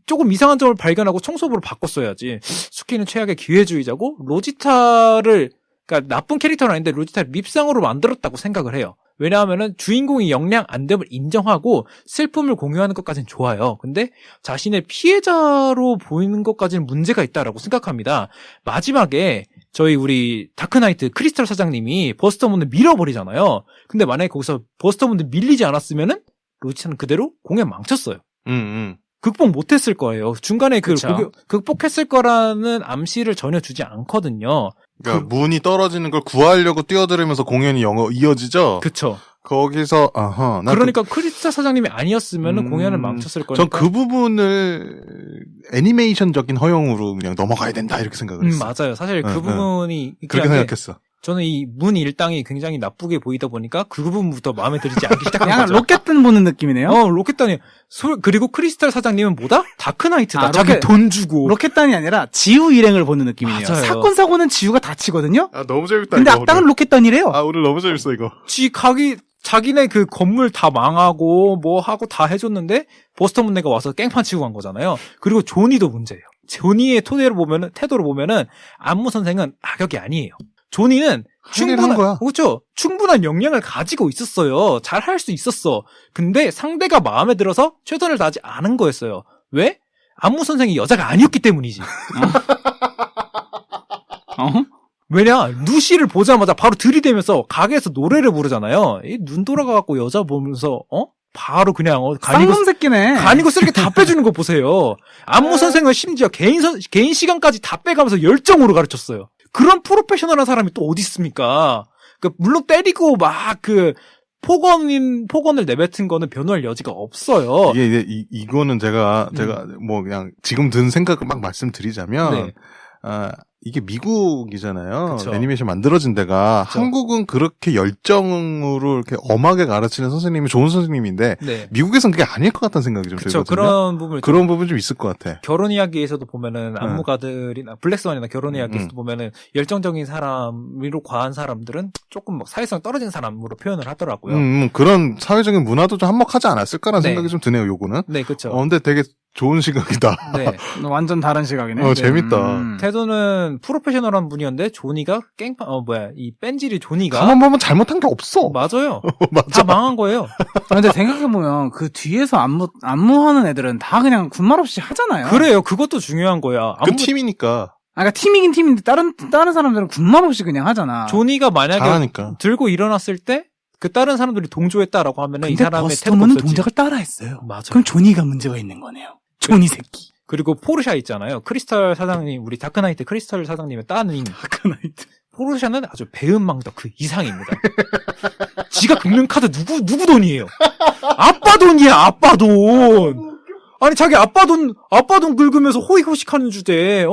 조금 이상한 점을 발견하고 청소부로 바꿨어야지. 수키는 최악의 기회주의자고 로지타를 그러니까 나쁜 캐릭터는 아닌데 로지타를 밉상으로 만들었다고 생각을 해요. 왜냐하면은 주인공이 역량 안 됨을 인정하고 슬픔을 공유하는 것까지는 좋아요. 근데 자신의 피해자로 보이는 것까지는 문제가 있다라고 생각합니다. 마지막에 우리 다크나이트 크리스탈 사장님이 버스터문을 밀어버리잖아요. 근데 만약에 거기서 버스터문을 밀리지 않았으면은 로지타는 그대로 공연 망쳤어요. 극복 못했을 거예요. 중간에 극복했을 거라는 암시를 전혀 주지 않거든요. 그러니까 문이 떨어지는 걸 구하려고 뛰어들으면서 공연이 이어지죠. 그쵸. 거기서 그러니까 크리스탈 사장님이 아니었으면 공연을 망쳤을 거니까. 전 그 부분을 애니메이션적인 허용으로 그냥 넘어가야 된다 이렇게 생각을 했어요. 맞아요. 사실 그 부분이 그렇게 생각했어. 저는 이 문 일당이 굉장히 나쁘게 보이다 보니까 그 부분부터 마음에 들지 않기 시작한 약간 거죠. 로켓단 보는 느낌이네요. 로켓단이. 그리고 크리스탈 사장님은 뭐다? 다크나이트다. 아, 자기 돈 주고. 로켓단이 아니라 지우 일행을 보는 느낌이네요. 맞아요. 사건 사고는 지우가 다치거든요. 아 너무 재밌다. 근데 이거 악당은 오늘. 로켓단이래요. 아 오늘 너무 재밌어 이거. 자기네 그 건물 다 망하고 뭐 하고 다 해줬는데 버스터 문네가 와서 깽판 치고 간 거잖아요. 그리고 조니도 문제예요. 조니의 태도를 보면은 안무 선생은 악역이 아니에요. 조니는 한 거야. 그렇죠. 충분한 역량을 가지고 있었어요. 잘 할 수 있었어. 근데 상대가 마음에 들어서 최선을 다하지 않은 거였어요. 왜? 안무 선생이 여자가 아니었기 때문이지. 왜냐? 루시를 보자마자 바로 들이대면서 가게에서 노래를 부르잖아요. 눈 돌아가갖고 여자 보면서 바로 그냥 쌍놈 새끼네. 간이고 쓰레기 다 빼주는 거 보세요. 안무 선생은 심지어 개인 시간까지 다 빼가면서 열정으로 가르쳤어요. 그런 프로페셔널한 사람이 또 어디 있습니까? 물론 때리고 막 폭언을 내뱉은 거는 변호할 여지가 없어요. 이거는 제가 뭐 그냥 지금 든 생각을 막 말씀드리자면 네. 이게 미국이잖아요. 그쵸. 애니메이션 만들어진 데가 그쵸. 한국은 그렇게 열정으로 이렇게 엄하게 가르치는 선생님이 좋은 선생님인데 네. 미국에선 그게 아닐 것 같다는 생각이 좀 그쵸. 들거든요. 그런 부분 좀 있을 것 같아. 결혼 이야기에서도 보면은 안무가들이나 블랙스완이나 결혼 이야기에서도 보면은 열정적인 사람으로 과한 사람들은 조금 막 사회성 떨어진 사람으로 표현을 하더라고요. 그런 사회적인 문화도 좀 한몫하지 않았을까라는 네. 생각이 좀 드네요. 요거는. 네, 그렇죠. 근데 되게 좋은 시각이다. 네. 완전 다른 시각이네. 재밌다. 태도는 프로페셔널한 분이었는데 조니가 이 뺀질이 조니가 가만 보면 잘못한 게 없어. 맞아요. 맞아. 다 망한 거예요. 근데 생각해보면 그 뒤에서 안무하는 애들은 다 그냥 군말 없이 하잖아요. 그래요. 그것도 중요한 거야. 그 팀이니까. 그러니까 팀이긴 팀인데 다른 사람들은 군말 없이 그냥 하잖아. 조니가 만약에 잘하니까. 들고 일어났을 때 그 다른 사람들이 동조했다라고 하면은 이 근데 사람의 버스터문은 태도가 없었지. 동작을 따라했어요. 맞아요. 그럼 조니가 문제가 있는 거네요. 조니 새끼. 그리고 포르샤 있잖아요. 크리스탈 사장님, 우리 다크나이트 크리스탈 사장님의 따님. 다크나이트. 포르샤는 아주 배은망덕 그 이상입니다. 지가 긁는 카드 누구 돈이에요? 아빠 돈이야, 아빠 돈. 아니, 자기 아빠 돈 긁으면서 호의호식하는 주제에,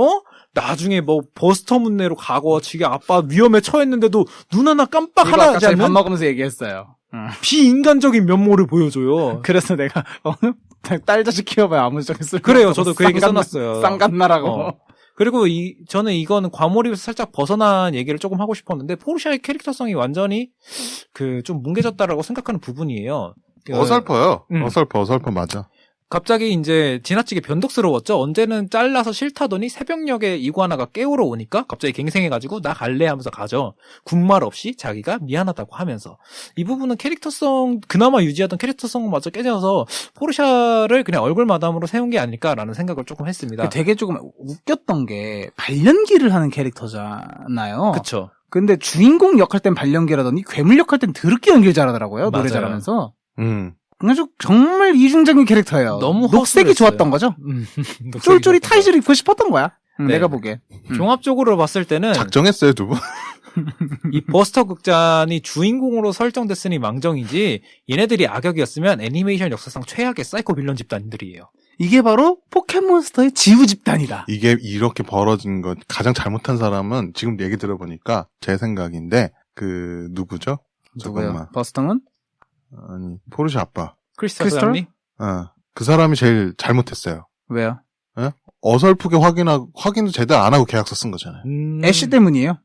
나중에 뭐 버스터 문내로 가고 지가 아빠 위험에 처했는데도 눈 하나 깜빡 하나 하지 밥 않는 먹으면서 얘기했어요. 비인간적인 면모를 보여줘요. 그래서 내가 딸 자식 키워봐야 아무 적이 쓸 그래요. 저도 그 얘기 써놨어요. 쌍갓나라고. 그리고 저는 이거는 과몰입에서 살짝 벗어난 얘기를 조금 하고 싶었는데 포르샤의 캐릭터성이 완전히 좀 뭉개졌다라고 생각하는 부분이에요. 어설퍼요. 어설퍼 맞아. 갑자기 이제 지나치게 변덕스러웠죠. 언제는 잘라서 싫다더니 새벽녘에 이구아나가 깨우러 오니까 갑자기 갱생해가지고 나 갈래 하면서 가죠. 군말 없이 자기가 미안하다고 하면서. 이 부분은 캐릭터성, 그나마 유지하던 캐릭터성마저 깨져서 포르샤를 그냥 얼굴 마담으로 세운 게 아닐까라는 생각을 조금 했습니다. 되게 조금 웃겼던 게 발연기를 하는 캐릭터잖아요. 그쵸. 근데 주인공 역할 땐 발연기라더니 괴물 역할 땐 더럽게 연기를 잘하더라고요. 노래 맞아요. 잘하면서. 그래서 정말 이중적인 캐릭터예요. 너무 녹색이 허술했어요. 좋았던 거죠. 쫄쫄이 타이즈를 입고 싶었던 거야. 네. 내가 보기에. 종합적으로 봤을 때는 작정했어요, 두 분. 이 버스터 극장이 주인공으로 설정됐으니 망정이지 얘네들이 악역이었으면 애니메이션 역사상 최악의 사이코 빌런 집단들이에요. 이게 바로 포켓몬스터의 지우 집단이다. 이게 이렇게 벌어진 것 가장 잘못한 사람은 지금 얘기 들어보니까 제 생각인데 누구죠? 잠깐만. 버스터는? 아니 포르쉐 아빠. 크리스탈 사장님? 그 사람이 제일 잘못했어요. 왜요? 어설프게 확인도 제대로 안 하고 계약서 쓴 거잖아요. 애쉬 때문이에요.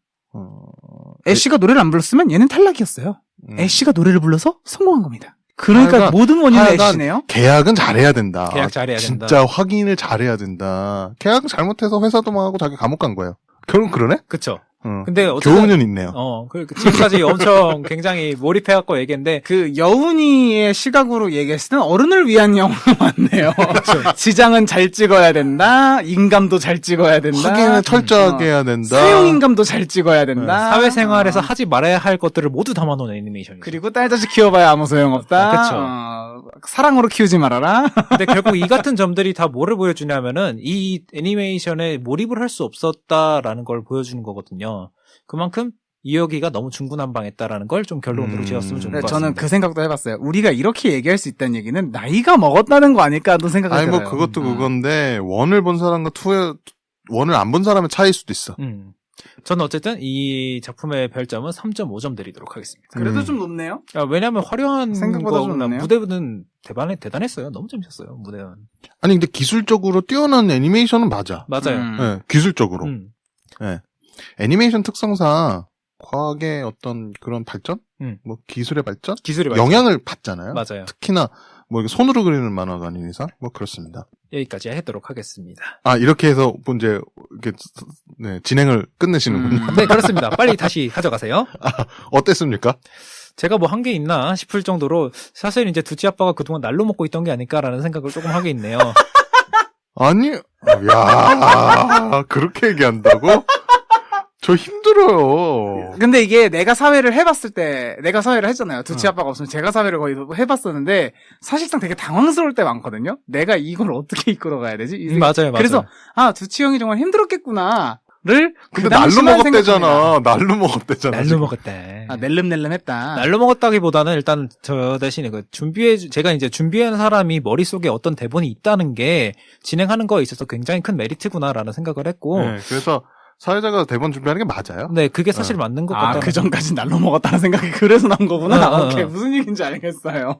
애쉬가 노래를 안 불렀으면 얘는 탈락이었어요. 애쉬가 노래를 불러서 성공한 겁니다. 그러니까 모든 원인은 애쉬네요. 계약은 잘해야 된다. 계약 잘해야 된다. 진짜 확인을 잘해야 된다. 계약 잘못해서 회사도 망하고 자기 감옥 간 거예요. 결국 그러네? 그쵸. 근데 교훈은 있네요. 지금까지 엄청 굉장히 몰입해갖고 얘기했는데 여운이의 시각으로 얘기했을 때는 어른을 위한 영화 맞네요. 그렇죠. 지장은 잘 찍어야 된다. 인감도 잘 찍어야 된다. 확인을 철저하게 해야 된다. 사용 인감도 잘 찍어야 된다. 사회생활에서 하지 말아야 할 것들을 모두 담아놓은 애니메이션이죠. 그리고 딸 자식 키워봐야 아무 소용없다. 사랑으로 키우지 말아라. 근데 결국 이 같은 점들이 다 뭐를 보여주냐면은 이 애니메이션에 몰입을 할 수 없었다라는 걸 보여주는 거거든요. 있거든요. 그만큼 이여기가 너무 중구난방했다라는 걸 좀 결론으로 지었으면 좋을 것 같습니다. 저는 그 생각도 해봤어요. 우리가 이렇게 얘기할 수 있다는 얘기는 나이가 먹었다는 거 아닐까 하는 생각이 아니, 들어요. 뭐, 그것도 그건데, 원을 본 사람과 원을 안 본 사람의 차이일 수도 있어. 저는 어쨌든 이 작품의 별점은 3.5점 드리도록 하겠습니다. 그래도 좀 높네요. 왜냐하면 화려한 생각보다 좀 거나 높네요. 무대는 대단했어요. 너무 재밌었어요. 무대는. 아니, 근데 기술적으로 뛰어난 애니메이션은 맞아. 맞아요. 네, 기술적으로. 네. 애니메이션 특성상 과학의 어떤 그런 발전? 뭐 기술의 발전? 기술이 맞죠. 영향을 받잖아요. 맞아요. 특히나 뭐 이렇게 손으로 그리는 만화가 아닌 이상 뭐 그렇습니다. 여기까지 하도록 하겠습니다. 아, 이렇게 해서 뭐 이제 이렇게 네, 진행을 끝내시는군요. 네, 그렇습니다. 빨리 다시 가져가세요. 어땠습니까? 제가 뭐 한 게 있나 싶을 정도로 사실 이제 두치 아빠가 그동안 날로 먹고 있던 게 아닐까라는 생각을 조금 하게 있네요. 아니, 야, 그렇게 얘기한다고? 저 힘들어요. 근데 이게 내가 사회를 해봤을 때, 내가 사회를 했잖아요. 두치 아빠가 없으면 제가 사회를 거의 해봤었는데, 사실상 되게 당황스러울 때 많거든요? 내가 이걸 어떻게 이끌어가야 되지? 맞아요. 그래서, 두치 형이 정말 힘들었겠구나. 근데 날로 먹었대잖아. 날로 먹었대잖아. 날로 먹었대. 낼름낼름 했다. 날로 먹었다기보다는 일단 저 대신에 제가 이제 준비한 사람이 머릿속에 어떤 대본이 있다는 게 진행하는 거에 있어서 굉장히 큰 메리트구나라는 생각을 했고. 네, 그래서 사회자가 대본 준비하는 게 맞아요. 네, 그게 사실 맞는 것 같아요. 그 전까지 날로 먹었다는 생각이 그래서 난 거구나. 오케이, 무슨 얘기인지 알겠어요.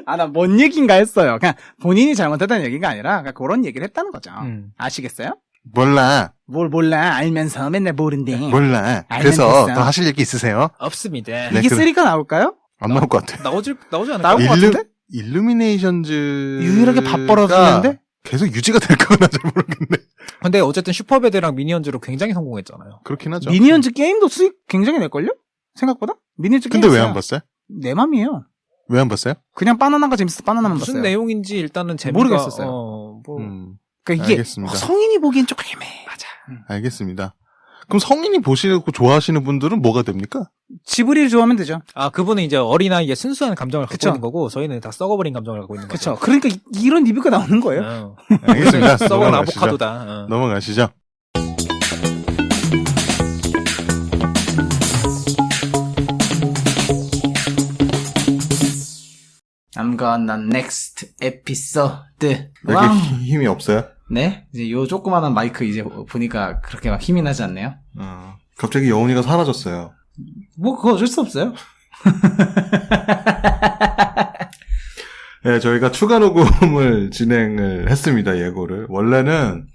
나 뭔 얘기인가 했어요. 그냥 본인이 잘못했다는 얘기가 아니라 그냥 그런 얘기를 했다는 거죠. 아시겠어요? 몰라. 뭘 몰라. 알면서 맨날 모른대. 몰라. 그래서 됐어. 더 하실 얘기 있으세요? 없습니다. 네, 이게 3가 나올까요? 안 나올 것 같아. 나오지 않을까? 나올 것 같은데? 일루미네이션즈 유일하게 밥 벌어주는데? 계속 유지가 될 거나 잘 모르겠네. 근데 어쨌든 슈퍼배드랑 미니언즈로 굉장히 성공했잖아요. 그렇긴 하죠. 미니언즈 게임도 수익 굉장히 낼걸요? 생각보다? 미니언즈 게임. 근데 왜 안 봤어요? 내 맘이에요. 왜 안 봤어요? 그냥 바나나가 재밌어서 바나나만 무슨 봤어요. 내용인지 일단은 재미가 모르겠었어요. 그러니까 이게 알겠습니다. 성인이 보기엔 조금 애매해. 맞아. 알겠습니다. 그럼 성인이 보시고 좋아하시는 분들은 뭐가 됩니까? 지브리를 좋아하면 되죠. 그분은 이제 어린아이의 순수한 감정을 갖고 그쵸. 있는 거고, 저희는 다 썩어버린 감정을 갖고 있는 거죠. 그렇죠. 그러니까 이런 리뷰가 나오는 거예요. 알겠습니다. 썩은 넘어가시죠. 아보카도다. 넘어가시죠. I'm gonna next episode. 왜 이렇게 힘이 없어요? 네? 이제 요 조그마한 마이크 이제 보니까 그렇게 막 힘이 나지 않네요? 갑자기 여운이가 사라졌어요. 뭐 그거 어쩔 수 없어요. 네, 저희가 추가 녹음을 진행을 했습니다, 예고를. 원래는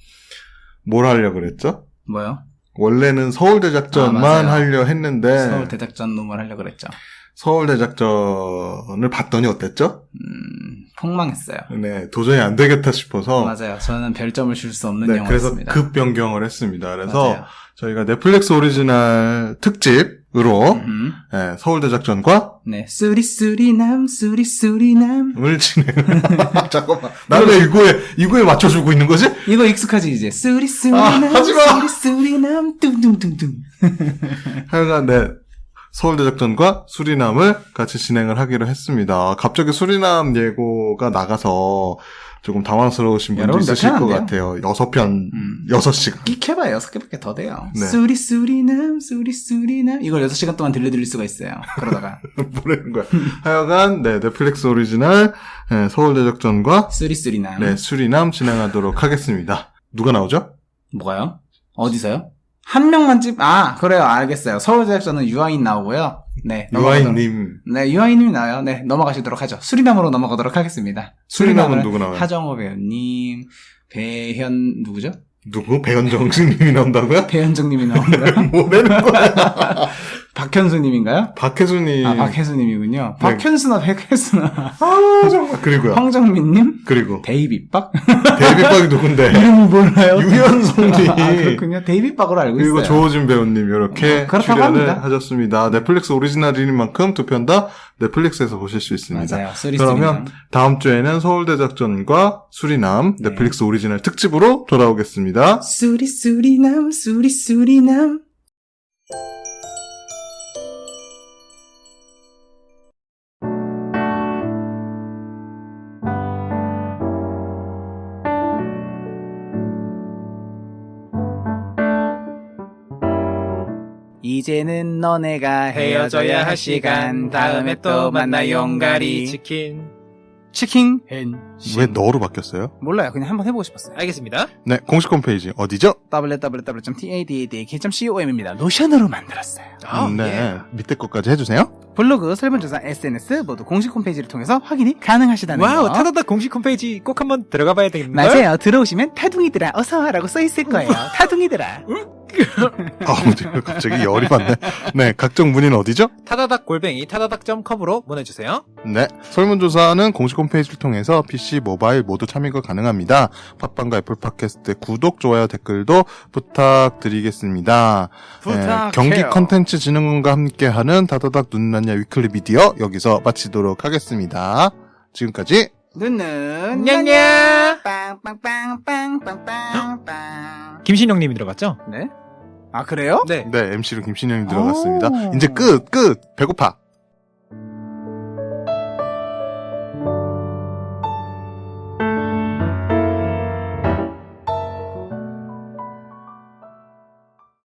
뭘 하려고 그랬죠? 뭐요? 원래는 서울대작전만 맞아요. 하려 했는데 서울 대작전 놈을 하려고 그랬죠. 서울대작전을 봤더니 어땠죠? 폭망했어요. 네, 도저히 안 되겠다 싶어서 맞아요. 저는 별점을 줄 수 없는 네, 그래서 영화였습니다. 급 변경을 했습니다. 그래서 맞아요. 저희가 넷플릭스 오리지널 특집으로 네, 서울대작전과 네, 수리수리남 수리수리남 을 진행. 잠깐만. 나는 왜 이거에 맞춰주고 있는 거지? 이거 익숙하지 이제 수리수리남 하지마! 수리수리남 뚱뚱뚱뚱. 하여간 네. 서울대작전과 수리남을 같이 진행을 하기로 했습니다. 갑자기 수리남 예고가 나가서 조금 당황스러우신 분도 여러분, 있으실 몇 것 편 안 같아요. 6편, 6시간. 끽해봐요. 6개밖에 더 돼요. 네. 수리수리남 수리수리남 이걸 6시간 동안 들려드릴 수가 있어요. 그러다가 뭐라는 거야. 하여간, 네, 넷플릭스 오리지널, 네, 서울대작전과, 수리수리남. 네, 수리남 진행하도록 하겠습니다. 누가 나오죠? 뭐가요? 어디서요? 한 명만 그래요. 알겠어요. 서울대작전은 유아인 나오고요. 네. 유아인님. 네, 유아인님이 나와요. 네, 넘어가시도록 하죠. 수리남으로 넘어가도록 하겠습니다. 수리남은 누구 나와요? 하정우 배우님, 배현, 누구죠? 누구? 배현정님이 나온다고요? 배현정님이 나옵니다. 뭐라는 거야? 박현수님인가요? 박혜순이. 박혜수님이군요. 박현수나 백혜수나. 정말. 그리고요. 황정민님? 그리고. 데이비박? 데이비박이 누군데? 이름이 몰라요? 유현성님. 그렇군요. 데이비박으로 알고 그리고 있어요. 조호진 배우님 이렇게 그렇다고 출연을 합니다. 하셨습니다. 넷플릭스 오리지널인 만큼 두 편 다 넷플릭스에서 보실 수 있습니다. 맞아요. 그러면 다음 주에는 서울대작전과 수리남 넷플릭스 오리지널 특집으로 돌아오겠습니다. 수리수리남 수리수리남 이제는 너네가 헤어져야 할 시간. 다음에 또 만나 용가리. 치킨. 치킨 앤 왜 너로 바뀌었어요? 몰라요. 그냥 한번 해보고 싶었어요. 알겠습니다. 네, 공식 홈페이지 어디죠? www.tadad.com입니다. 노션으로 만들었어요. 네, 밑에 것까지 해주세요. 블로그, 설문조사, SNS 모두 공식 홈페이지를 통해서 확인이 가능하시다는 와우, 거. 타다닥 공식 홈페이지 꼭 한번 들어가 봐야 되겠네요. 맞아요. 들어오시면 타둥이들아 어서와라고 써있을 거예요. 타둥이들아. 갑자기 열이 받네. 네, 각종 문의는 어디죠? 타다닥 타다닥.com으로 보내주세요. 네, 설문조사는 공식 홈페이지를 통해서 PC, 모바일 모두 참여가 가능합니다. 팟빵과 애플 팟캐스트 구독, 좋아요, 댓글도 부탁드리겠습니다. 부탁해요. 경기 컨텐츠 진흥원과 함께하는 다다닥 눈난야 위클리 미디어 여기서 마치도록 하겠습니다. 지금까지 눈는 냥냥. 빵빵빵빵빵빵빵. 김신영님이 들어갔죠? 네? 아 그래요? 네. 네, MC로 김신영이 들어갔습니다. 오. 이제 끝! 배고파!